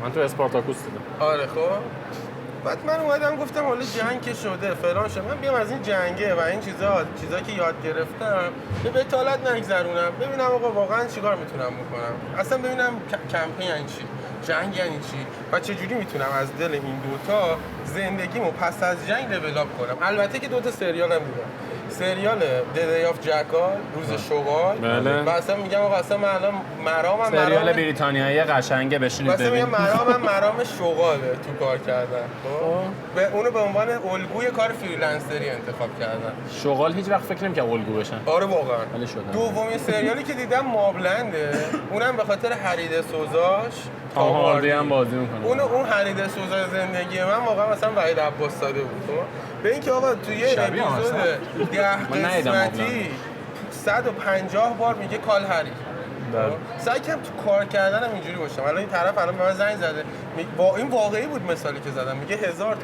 من تو اسپارتاکوس دیدم. آره خب بعد من اومدم گفتم حالا جنگ که شده فلان شده، من بیام از این جنگه و این چیزا که یاد گرفتم به بتالت نگذرونم، ببینم آقا واقعا چیکار میتونم بکنم، اصلا ببینم کمپین یعنی چی، جنگ یعنی چی و چه جوری میتونم از دل این دوتا زندگیمو پس از جنگ لول اپ کنم. البته که دوتا سریال هم دیدم، سریال The Day of Jackal، روز شغال، بله. و اصلا میگم آقا اصلا من الان مرامم سریال بریتانیایی قشنگه بشینید واسه میگم ببینید. مرام شغاله تو کار کردن، خب به اونو به عنوان الگوی کار فریلنسری انتخاب کردن. شغال هیچ وقت فکر نمی‌کنم الگو بشن. آره واقعا. ولی شدن. دومین سریالی که دیدم مابلنده، اونم به خاطر حرید سوزاش تام هاردی هم بازی میکنه. اون حرید سوزای زندگی من واقعا مثلا وحید عباس زاده بود. خب به اینکه آقا توی یه اپیزود 10 قسمتی 150 بار میگه کال هری. سعی کردم تو کار کردنم اینجوری باشم. الان این طرف الان به من زنگ زده، با این واقعی بود مثالی که زدم، میگه 1000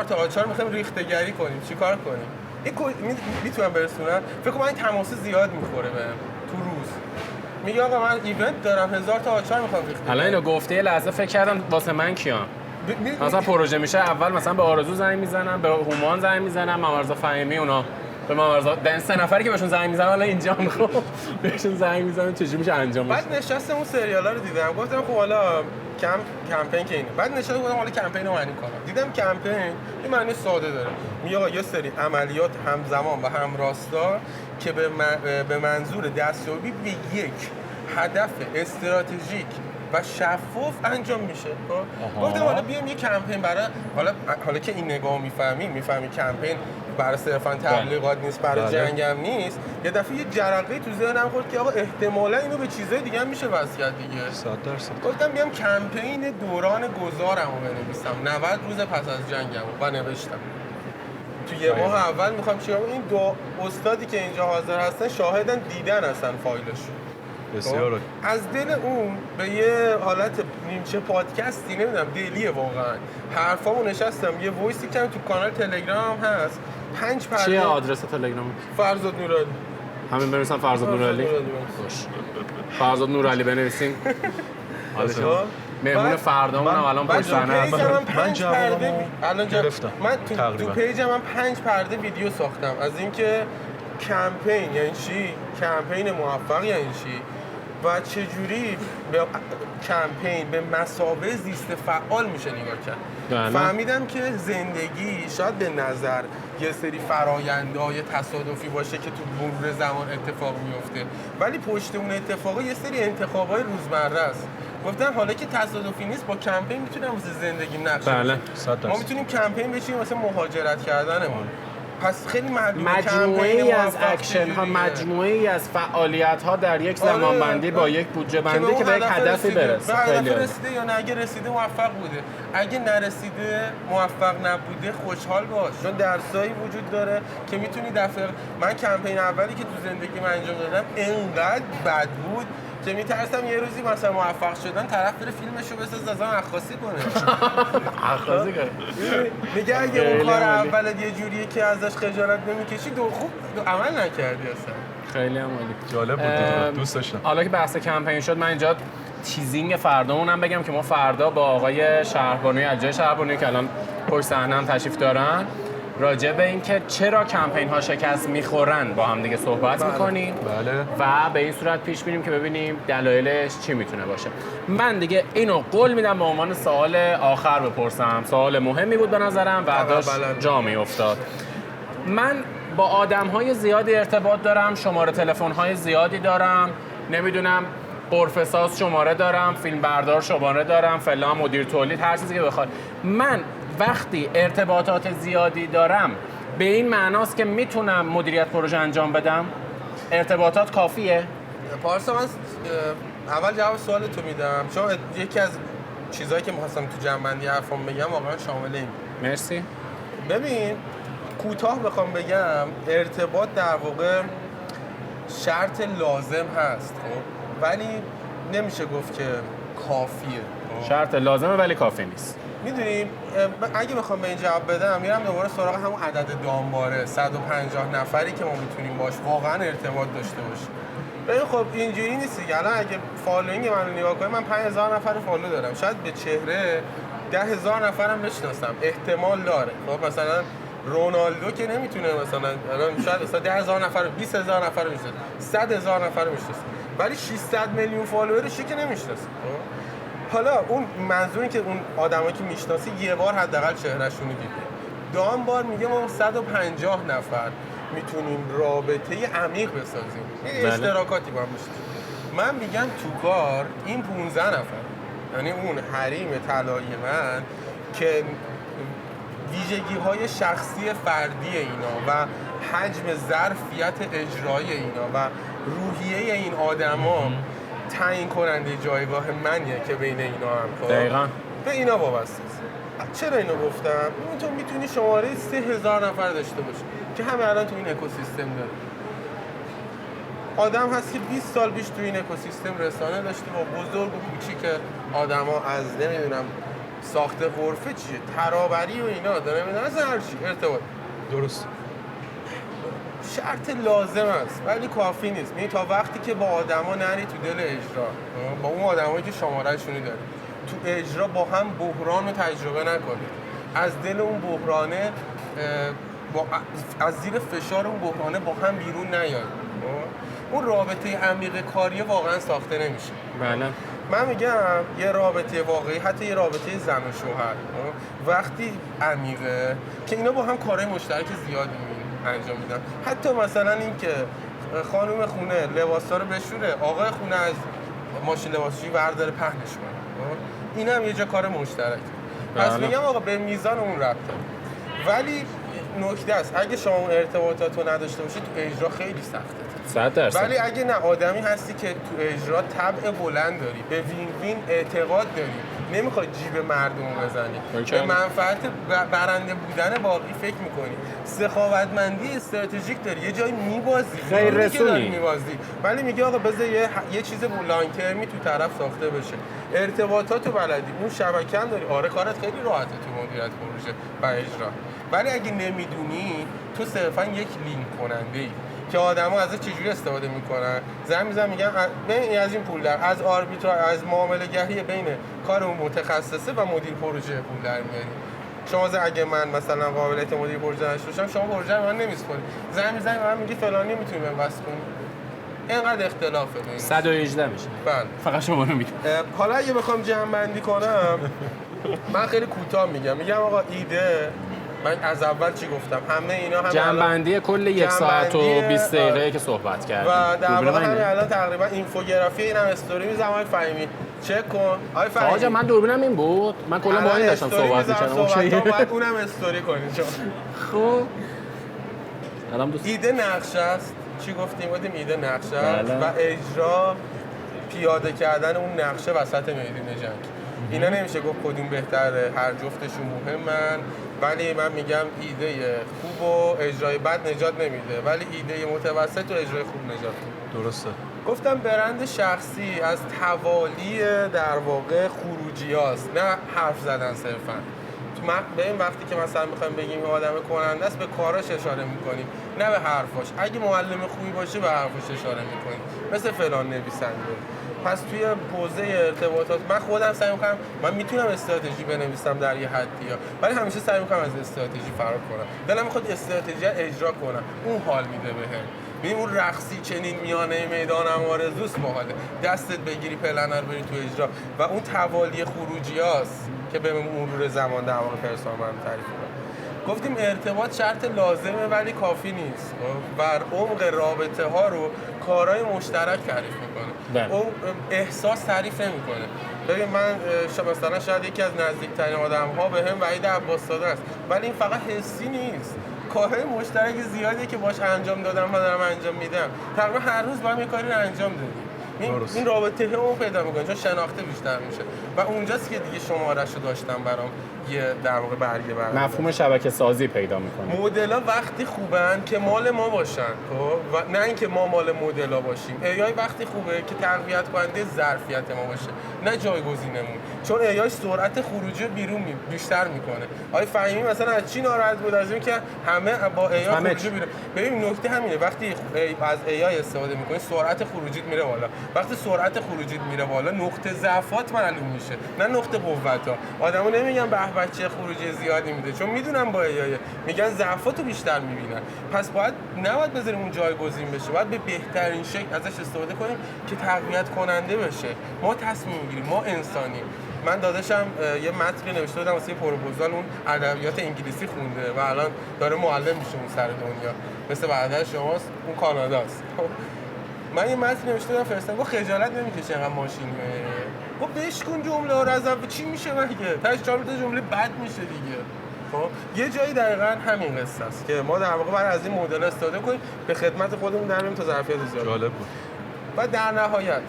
تا آچار میخوایم ریخته‌گری کنیم، چیکار کنیم؟ این میتونم برسونم؟ فکر کنم این تماس زیاد میخوره بهم تو روز. میگه آقا من ایونت دارم 1000 تا آچار میخوام ریخته. الان اینو گفته یه لحظه فکر کردم واسه من کیام. مثلا پروژه میشه اول مثلا به آرزو زنگ میزنم، به هومان زنگ میزنم، مامرزا فهیمی، اونا به مامرزا دن 3 نفری که بهشون زنگ میزنم الان اینجا میخوام بهشون زنگ میزنم چجوری میشه انجام میشه. بعد نشستم اون سریالا رو دیدم، گفتم خب حالا کمپین که اینه. بعد نشستم گفتم حالا کمپین رو معنی کنم. دیدم کمپین یه معنی ساده داره. میگه آقا یه سری عملیات همزمان و همراستا که به منظور دستیابی به یک هدف استراتژیک و شفاف انجام میشه. گفتم حالا بیام یه کمپین برای حالا که این نگاه میفهمی کمپین برای صرفا تبلیغات نیست، برای جنگ هم نیست. یه دفعه یه جرقه تو ذهنم خورد که آقا احتمالاً اینو به چیزای دیگه هم میشه وصل کرد دیگه. 100%. گفتم بیام کمپین دوران گذارمو بنویسم، 90 روز پس از جنگمو و نوشتم. تو یه ماه اول میخوام چیکار کنم. این دو استادی که اینجا حاضر هستن شاهدن، دیدن اصلا فایلشو. بسیار از دل اون به یه حالت نیمچه پادکستی نمیدونم دلیه واقعا حرفامو نشستم یه وایسی کردم تو کانال تلگرام هست 5 پرده. چیه آدرس تلگرام؟ فرزاد نورعلی. همین بنویسم فرزاد نورعلی. خوش. فرزاد نورعلی بنویسین. مهمون فردامون هم الان پشت صحنه هست. من جوابمو گرفتم. من تو پیجم هم 5 پرده ویدیو ساختم از اینکه کمپین یعنی چی، کمپین موفق یعنی چی و چجوری به کمپین به مثابه زیست فعال میشه نگاه کرد. فهمیدم که زندگی شاید به نظر یه سری فرآیندهای تصادفی باشه که تو مرور زمان اتفاق میفته، ولی پشت اون اتفاقا یه سری انتخابای روزمره است. گفتم حالا که تصادفی نیست، با کمپین میتونم واسه زندگیم نقشه بشه. ما میتونیم کمپین بشیم واسه مهاجرت کردنمون. پس خیلی مجموعه‌ای از اکشن ها، مجموعه‌ای از فعالیت ها در یک زمانبندی با یک بودجه بندی که به یک هدفی برسه. به هدف رسیده یا نه، اگه رسیده موفق بوده، اگه نرسیده موفق نبوده خوشحال باش، چون درسایی وجود داره که میتونی دفعه. من کمپین اولی که تو زندگی من انجام دادم انقدر بد بود که میترسم یه روزی مثلا موفق شدن طرف بره فیلمشو بسازه ازم عکاسی کنه. عکاسی کنه. میگه اگه اون کار اولت یه جوریه که ازش خجالت نمیکشی، خوب عمل نکردی اصلا. خیلی هم عالی. جالب بود، دوست داشتم. حالا که بحث کمپین شد، من اینجا تیزینگ فردامون هم بگم که ما فردا با آقای شهربانی اجای شهربانی که الان پشت صحنه هم تشریف دارن، راجع به اینکه چرا کمپین ها شکست میخورن با هم دیگه صحبت میکنیم. بله. و به این صورت پیش میریم که ببینیم دلایلش چی میتونه باشه. من دیگه اینو قول میدم به عنوان سوال آخر بپرسم. سوال مهمی بود به نظرم و داشت جا میافتاد. من با آدم‌های زیادی ارتباط دارم، شماره تلفن‌های زیادی دارم، نمیدونم قرفه‌ساز شماره دارم، فیلمبردار شماره دارم، فلان مدیر تولید، هر چیزی که بخواد. من وقتی ارتباطات زیادی دارم به این معناست که میتونم مدیریت پروژه انجام بدم؟ ارتباطات کافیه؟ پارسا، من اول جواب سوالتو میدم، چون یکی از چیزایی که می‌خواستم تو جمع‌بندی حرفم بگم واقعا شامل این. مرسی. ببین کوتاه بخوام بگم، ارتباط در واقع شرط لازم هست، خب ولی نمیشه گفت که کافیه. شرط لازمه ولی کافی نیست. میدونیم اگه بخوام به این جواب بدم میرم دوباره سراغ همون عدد دانباره 150 نفری که ما میتونیم باش واقعا ارتباط داشته باشیم. ببین خب اینجوری نیست دیگه. الان اگه فالوینگ منو نگاه کنی، من 5000 نفر فالو دارم، شاید به چهره 10,000 نفرم بشناسم، احتمال داره. خب مثلا رونالدو که نمیتونه مثلا الان شاید مثلا 10,000 نفر 20,000 نفر میشناسه، 100,000 نفر میشناسه، ولی 600 میلیون فالوورش که نمیشناسه. حالا اون منظوری که اون آدمایی که میشناسی یه بار حداقل چهرهشون رو دیده، دام بار میگه ما 150 نفر میتونیم رابطه عمیق بسازیم، یه اشتراکاتی با هم بشه. من میگم تو کار این 15 نفر، یعنی اون حریم طلایی من که ویژگی‌های شخصی فردی اینا و حجم ظرفیت اجرایی اینا و روحیه این آدما تعیین کننده جایگاه منیه که بین اینا هم دقیقاً به اینا وابسته است. چرا اینو گفتم؟ اون تو میتونی شماره 3,000 نفر داشته باشی که همه الان تو این اکوسیستم داره. آدم هست که 20 سال پیش تو این اکوسیستم رسانه داشته با بزرگ و کوچیک آدما، از نمیدونم ساخت غرفه چیه، ترابری و اینا داره، نمیدونم از هر چی ارتباط. درست. شرط لازم است ولی کافی نیست. یعنی تا وقتی که با آدما نری تو دل اجرا، با اون آدمایی که شماره‌شونی داری، تو اجرا با هم بحران رو تجربه نکنید، از دل اون بحرانه از زیر فشار اون بحرانه با هم بیرون نیاید، اون رابطه عمیق کاری واقعا ساخته نمیشه. بله. من میگم یه رابطه واقعی، حتی یه رابطه زن و شوهر وقتی عمیقه که اینا با هم کارهای مشترک زیادی انجام میدن، حتی مثلا این که خانم خونه لباسا رو بشوره، آقای خونه از ماشین لباسشویی برداره پهنش کنه، این هم یه جا کار مشترک. پس میگم آقا به میزان اون ربط داره. ولی نکته است اگه شما اون ارتباطات رو نداشته باشید تو اجرا خیلی سخته. 100%. ولی اگه نه آدمی هستی که تو اجرا طبع بلند داری، به وین وین اعتقاد داری، نمیخوای جیب مردم بزنی، به منفعت برنده بودن باقی فکر میکنی، سخاوتمندی استراتژیک داری، یه جایی میبازی، خیر رسونی میبازی، ولی میگه آقا بذار یه چیز لانگ ترمی تو طرف ساخته بشه، ارتباطاتو بلدی، اون شبکه هم داری، آره کارت خیلی راحته تو مدیریت پروژه و اجرا. ولی اگه نمیدونی تو صرفا یک لینک کننده ای که آدما ازش چجوری استفاده میکنن، زنگ میزنن میگن ببین از این پول در، از آربیتراژ، از معامله گری بین کار اون متخصصه و مدیر پروژه پول در میاری. شما اگه من مثلا قابلیت مدیر پروژه داشته باشم، شما پروژه من نمیسپاری، زنگ میزنی من میگی فلانی میتونی بهم وصل کنی. اینقدر اختلافه بین 118 میشه. بله. فقط شما رو میگم. حالا اگه بخوام جمع بندی کنم من خیلی کوتاه میگم آقا ایده، من از اول چی گفتم، همه اینا هم جمع‌بندی کل 1 ساعت و 20 دقیقه که صحبت کردیم و در واقع همین الان تقریبا اینفوگرافی اینم استوری میذارم. آقای فهیمی چک کن. آقای فهیمی آقا من دوربینم این بود، من کلا با این داشتم صحبت می‌کردم. اوکی بعد اونم استوری کنید شما. خب الان دوست ایده نقشه است. چی گفتیم؟ ایده نقشه است و اجرا پیاده کردن اون نقشه وسط میدون جنگ. اینا نمیشه گفت کدوم بهتره، هر جفتشون مهمن، ولی من میگم ایده خوب و اجرای بد نجات نمیده، ولی ایده متوسط و اجرای خوب نجات میده. درسته. گفتم برند شخصی از توالی در واقع خروجیاست، نه حرف زدن صرفا. به این وقتی که مثلا میخوایم بگیم آدم کننده است، به کاراش اشاره میکنیم نه به حرفاش. اگه معلم خوبی باشه به حرفاش اشاره میکنیم، مثل فلان نویسنده. پس توی حوزه ارتباطات من خودم سعی میکنم، من میتونم استراتژی بنویسم در یه حدی، ولی همیشه سعی میکنم از استراتژی فرار کنم. دلم میخواد استراتژی اجرا کنم، اون حال میده بهم. ببین اون رقصی چنین میانه میدانم آرزوست باحاله، دستت بگیری پلنر بری تو اجرا و اون توالی خروجیاست که به مرور زمان در واقع پرسونال تعریف کنم. گفتیم ارتباط شرط لازمه ولی کافی نیست. بر عمق رابطه ها رو کارهای مشترک تعریف میکنه، اون احساس تعریف نمیکنه. ببین من مثلا شاید یکی از نزدیکترین آدم ها به هم وحید عباس‌زاده است، ولی این فقط حسی نیست، کارهای مشترک زیادی که باش انجام دادم و دارم انجام میدم. تقریبا هر روز با هم یه کاری رو انجام دادیم. این رابطه اون پیدا میکنه، چون شناخته بیشتر میشه و اونجاست که دیگه شماره‌شو داشتم برام یه در واقع برگه برام مفهوم شبکه سازی پیدا میکنه. مدل‌ها وقتی خوبن که مال ما باشن، خب و نه اینکه ما مال مدل‌ها باشیم. AI وقتی خوبه که تقویت کننده ظرفیت ما باشه، نه جایگزینمون. چون AI سرعت خروجی رو بیشتر میکنه. آقای فهیمی مثلا از چی ناراحت بود؟ از اینکه همه با AI خروجی بیرون. ببین نکته همینه، وقتی از AI استفاده میکنی سرعت خروجیت میره بالا. وقتی سرعت خروجیت میره بالا نقطه ضعفات معلوم میشه نه نقطه قوت‌ها. آدمو نمیگن به بچه خروجی زیادی میده چون میدونم با ایای میگن ضعفاتو بیشتر میبینن. پس نباید بذاریم اون جایگزین بشه، باید به بهترین شکل ازش استفاده کنیم که تقویت کننده بشه. ما تصمیم میگیریم، ما انسانیم. من داداشم یه متنی نوشته بودم واسه پروپوزال، اون ادبیات انگلیسی خونده و الان داره معلم میشه اون سر دنیا، مثل برادر شماست، اون کاناداست. من یه متن نوشته بودم فرستادم، گفت خجالت نمیکشه اینقدر ماشینی گفت بشکن جمله ها رو از اول، چی میشه مگه تاش 4 تا جمله بد میشه دیگه. خب یه جایی دقیقاً همین قصه است که ما در واقع باید از این مدل استفاده کنیم به خدمت خودمون در تا ظرفیت زیاد. جالب بود. و در نهایت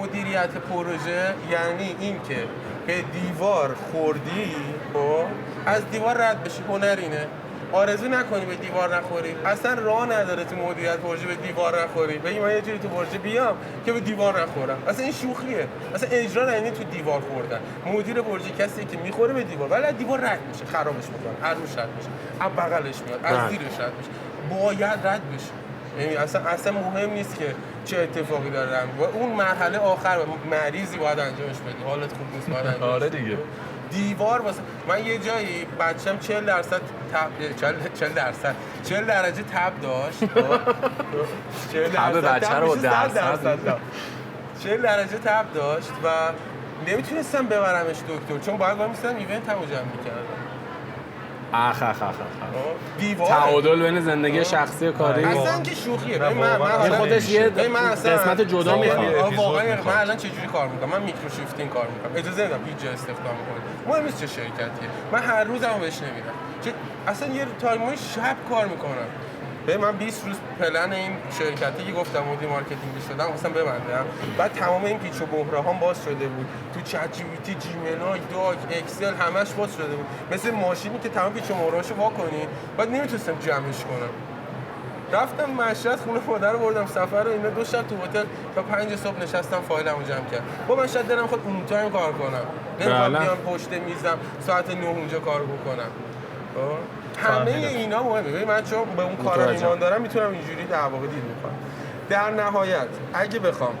مدیریت پروژه یعنی این که به دیوار خوردی خب از دیوار رد بشی. هنر اینه، آرزو نکنی به دیوار نخوری. اصلا راه نداره تو مدیریت پروژه به دیوار نخوری. بگی من یه جوری تو پروژه بیام که به دیوار نخورم. اصلا این شوخیه. اصلا اجرا یعنی تو دیوار خوردن. مدیر پروژه کسی که میخوره به دیوار ولی از دیوار رد میشه، خرابش میکنه، از روش رد میشه، از بغلش میاد، از زیرش رد میشه. باید رد بشه. یعنی اصلا مهم نیست که چه اتفاقی داره و اون مرحله آخر مریضی باید انجامش بدی. حالت خوب نیست باید انجامش. آره دیگه. دیوار واسه من یه جایی بچه‌م 40 درجه تب داشت. 40 بچه رو با درصد 40 درجه تب داشت و نمیتونستم ببرمش دکتر چون باید می‌رفتم ایونت هم جمع می‌کردم. دیوار تعادل بین زندگی شخصی و کاری اصلا که شوخیه. من خودش یه قسمت جدا میخواد. واقعا من الان چه جوری کار میکنم؟ من میکرو شیفتینگ کار میکنم. اجازه نمیدم هیچ جا استخدام کنم. مهم نیست چه شرکتیه. من هر روزمو بهش نمیدم. چه اصلا یه تایمای شب کار میکنم. من 20 روز پلن این شرکتی که گفتم مدیر مارکتینگ شدم مثلا ببندم. بعد تمام این پیچ و بحران باز شده بود. تو چت جی پی تی، جیمنای، داک، اکسل همش باز شده بود. مثل ماشینی که تمام پیچ و بحرانشو وا کنی. بعد نمیتونستم جمعش کنم. رفتم مشهد خونه مادر رو بردم سفر رو اینا 2 شب تو هتل تا 5 صبح نشستم فایلمو جمع کردم. با من شاید دلم خود اون تایم کار کنم. نمیخوام بیام پشت میزم ساعت 9 اونجا کار بکنم. همه اینا مهمه. ببین من چون به اون کارم ایمان دارم میتونم اینجوری در واقع دید میکنم. در نهایت اگه بخوام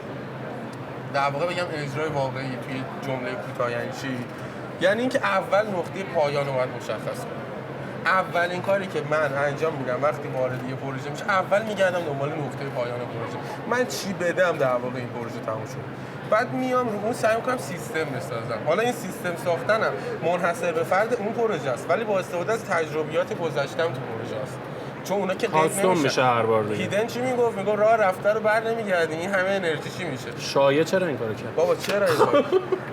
در واقع بگم اجرای واقعی توی جمله کوتاه یعنی چی؟ یعنی اینکه اول نقطه پایان رو باید مشخص کنم. اولین کاری که من انجام میدم وقتی وارد یه پروژه میشه اول میگردم دنبال نقطه پایان پروژه. من چی بدم در واقع این پروژه تموم شد. بعد میام رو اون سعی میکنم سیستم بسازم. حالا این سیستم ساختنم منحصر به فرد اون پروژه است ولی با استفاده از تجربیات گذشته‌ام تو پروژه است. چون اونا که قید نمیشه هر بار دیگه. هیدن چی میگفت راه رفته رو بر نمیگردی، این همه انرژی چی میشه؟ شایعه چرا این کارو کرد؟ بابا چرا این کارو؟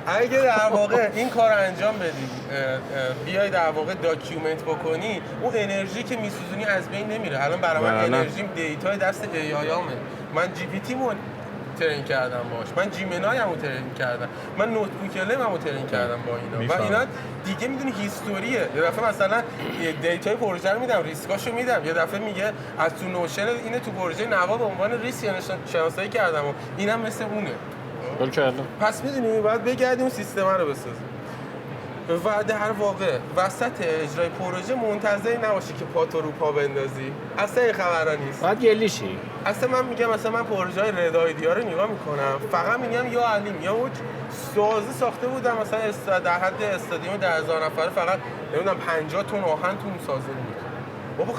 اگه در واقع این کار انجام بدی بیای در واقع داکیومنت بکنی اون انرژی که میسوزونی از بین نمیره. الان برای من انرژیم دیتای دست ایایامه. من جی پی تی ترین کردم باش، من جیمنای همو ترین کردم، من نوتبوک لمو ترین کردم با اینا و اینا دیگه میدونی هیستوریه. یه دفعه مثلا دیتای پروژه رو میدم، ریسکاشو میدم، یه دفعه میگه از تو نوشن اینه تو پروژه نوا به عنوان ریسک شناسایی کردم و اینم مثل اونه. گل کردم. پس میدونی باید بگردیم اون سیستم رو بسازیم. و در واقع وسط اجرای پروژه منتظر نباشی که پاتو رو پا بندازی. اصلا این خبرا نیست. باید گلیشی. اصلا من میگم مثلا من پروژه‌های ردایدیا رو نگاه میکنم فقط میگم یا علیم یا اوج سازی ساخته بودم مثلا در حد استادیوم 10,000 نفره فقط نمیدونم 50 تن آهن تو اون سازه بود. بابا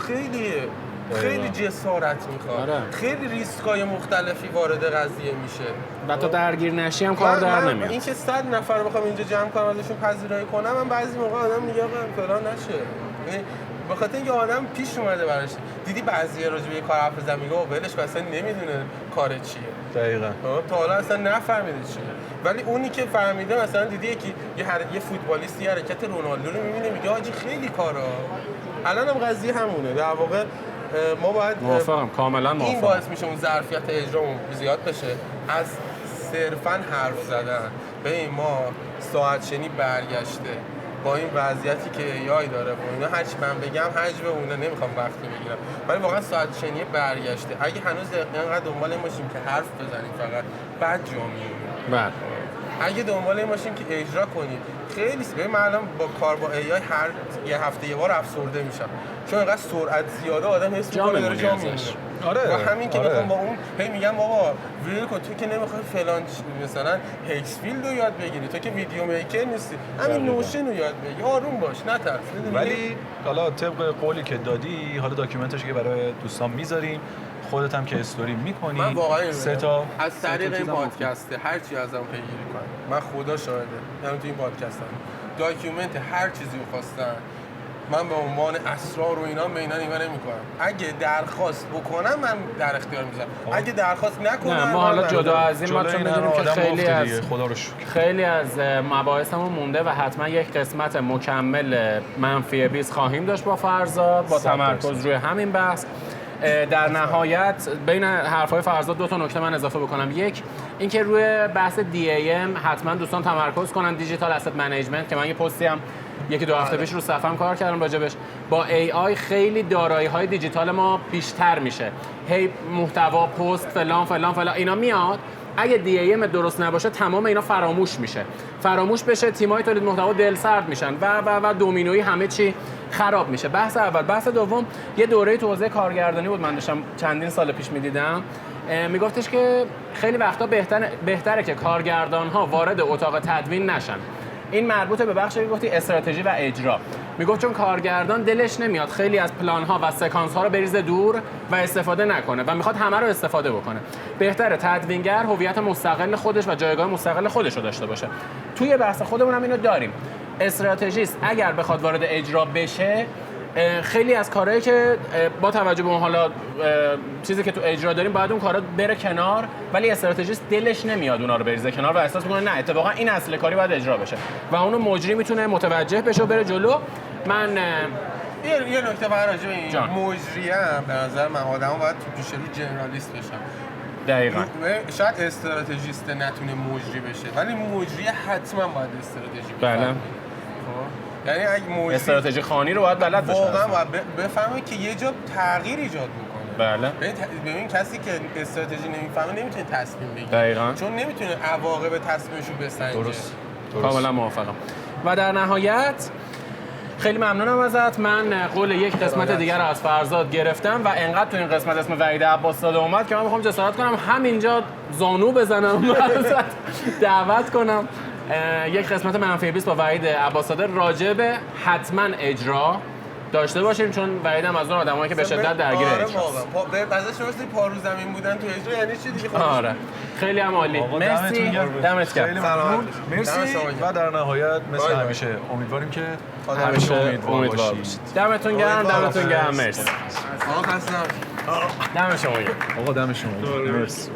خیلی جسارت میخواد. خیلی ریسکای مختلفی وارد قضیه میشه. و تا درگیر نشی هم کار در نمیاد. این که 100 نفر بخوام اینجا جمع کنم ازشون پذیرایی کنم من بعضی موقع آدم میگه فلان نشه. یعنی به خاطر اینکه آدم پیش اومده براش دیدی بعضی‌ها راجع به یه کار حرف بزنن میگه ولش اصلا نمیدونه کار چیه. دقیقاً. تا حالا اصلا نفهمیده چیه. ولی اونی که فهمیده مثلا دیدی یه فوتبالیست یه حرکت رونالدو رو میبینه میگه آجی خیلی کارا. الان هم قضیه همونه. در واقع ما باید موافقم کاملا موافقم. این باعث میشه اون ظرفیت اجرامون زیاد بشه از صرفاً حرف زدن. ببین ما ساعت شنی برگشته با این وضعیتی که AI داره و اینا هرچی من بگم حجم اونه نمیخوام وقتی بگیرم ولی واقعا ساعت شنی برگشته. اگه هنوز اینقدر دنبال این باشیم که حرف بزنیم فقط بعد جا میمونیم. اگه دنبال این باشیم که اجرا کنیم خیلی ببین من الان با کار با AI هر یه هفته یه بار افسرده میشم چون اینقدر سرعت زیاده آدم حس می‌کنه داره جا میمونه. و همین که بخوام با اون میگم بابا ویل کن، تو که نمیخوای فلان مثلا هکسفیلد رو یاد بگیری، تو که ویدیو میکر نیستی، همین نوشن رو یاد بگیر، آروم باش نترس. ولی حالا طبق قولی که دادی، حالا داکیومنتش که برای دوستان میذاریم، خودت هم که استوری میکنی. من واقعا سه تا از طریق این پادکسته هر چی ازم پیگیری کنم، من خدا شاهده، یعنی تو این پادکستم داکیومنت هر چیزی رو خواستن من به عنوان اسرار و اینا به اینا نگاه نمی‌کنم. اگه درخواست بکنم من در اختیار میذارم، اگه درخواست نکنم نه ما حالا جدا از این ما چون می‌دونیم که خیلی از مباحثمون مونده و حتما یک قسمت مکمل منفی 20 خواهیم داشت با فرزاد با تمرکز روی همین بحث. در نهایت بین حرفای فرزاد دو تا نکته من اضافه بکنم. یک اینکه روی بحث DAM حتما دوستان تمرکز کنن، دیجیتال اسست منیجمنت، که من یه پستی هم یکی دو هفته پیش رو صفحه‌ام کار کردم راجبش. با AI خیلی دارایی‌های دیجیتال ما بیشتر میشه، هی محتوا پست فلان اینا میاد، اگه DAM درست نباشه تمام اینا فراموش میشه، فراموش بشه، تیم‌های تولید محتوا دلسرد میشن و دومینویی همه چی خراب میشه. بحث اول. بحث دوم یه دوره تو حوزه کارگردانی بود، من داشتم چندین سال پیش میدیدم، میگفتش که خیلی وقتا بهتره که کارگردان‌ها وارد اتاق تدوین نشن. این مربوطه به بخشی که گفتی استراتژی و اجرا. میگفت چون کارگردان دلش نمیاد خیلی از پلان‌ها و سکانس‌ها رو بریزه دور و استفاده نکنه و میخواد همه رو استفاده بکنه. بهتره تدوینگر هویت مستقل خودش و جایگاه مستقل خودش رو داشته باشه. توی بحث خودمون هم اینو داریم. استراتژیست اگر بخواد وارد اجرا بشه، خیلی از کارهایی که با توجه به اون حالا چیزی که تو اجرا داریم باید اون کارا بره کنار، ولی استراتژیست دلش نمیاد اونا رو بریزه کنار و احساس میکنه نه اتفاقا این اصل کاری باید اجرا بشه و اونو مجری میتونه متوجه بشه و بره جلو. من یه نکته فقط راجع به این مجریه به نظر من آدما باید تو پیش رو جنرالیست بشن. دقیقاً. شاید استراتژیست نتونه مجری بشه ولی مجری حتما باید استراتژی بله. یعنی اگه مجری استراتژی خوانی رو باید بلد باشه، واقعا باید بفهمه که یه جا تغییر ایجاد بکنه. بله. ببین کسی که استراتژی نمیفهمه نمیتونه تصمیم بگیره. دقیقاً. چون نمیتونه عواقب تصمیمش رو بسنجه. درست. کاملا موافقم. و در نهایت خیلی ممنونم ازت. من قول یک قسمت دیگر رو از فرزاد گرفتم و انقدر تو این قسمت اسم وحید عباسزاده اومد که من میخوام جسارت کنم همینجا زانو بزنم ازت دعوت کنم یک قسمت منفی 20 با وحید عباسزاده راجع به حتما اجرا داشته باشیم، چون وحید هم از اون آدمایی که به شدت درگیر اجراست. آره واقعا. ازش شما پا رو زمین بودن تو اجرا یعنی چی دیگه؟ آره. خیلی هم عالی. مرسی. دمت گرم. مرسی. و در نهایت مثل همیشه امیدواریم که همیشه امیدوار باشید. دمتون گرم. دمتون گرم. مرسی. آقا خسته نباشید. دم شما گرم. آقا دم شما. مرسی.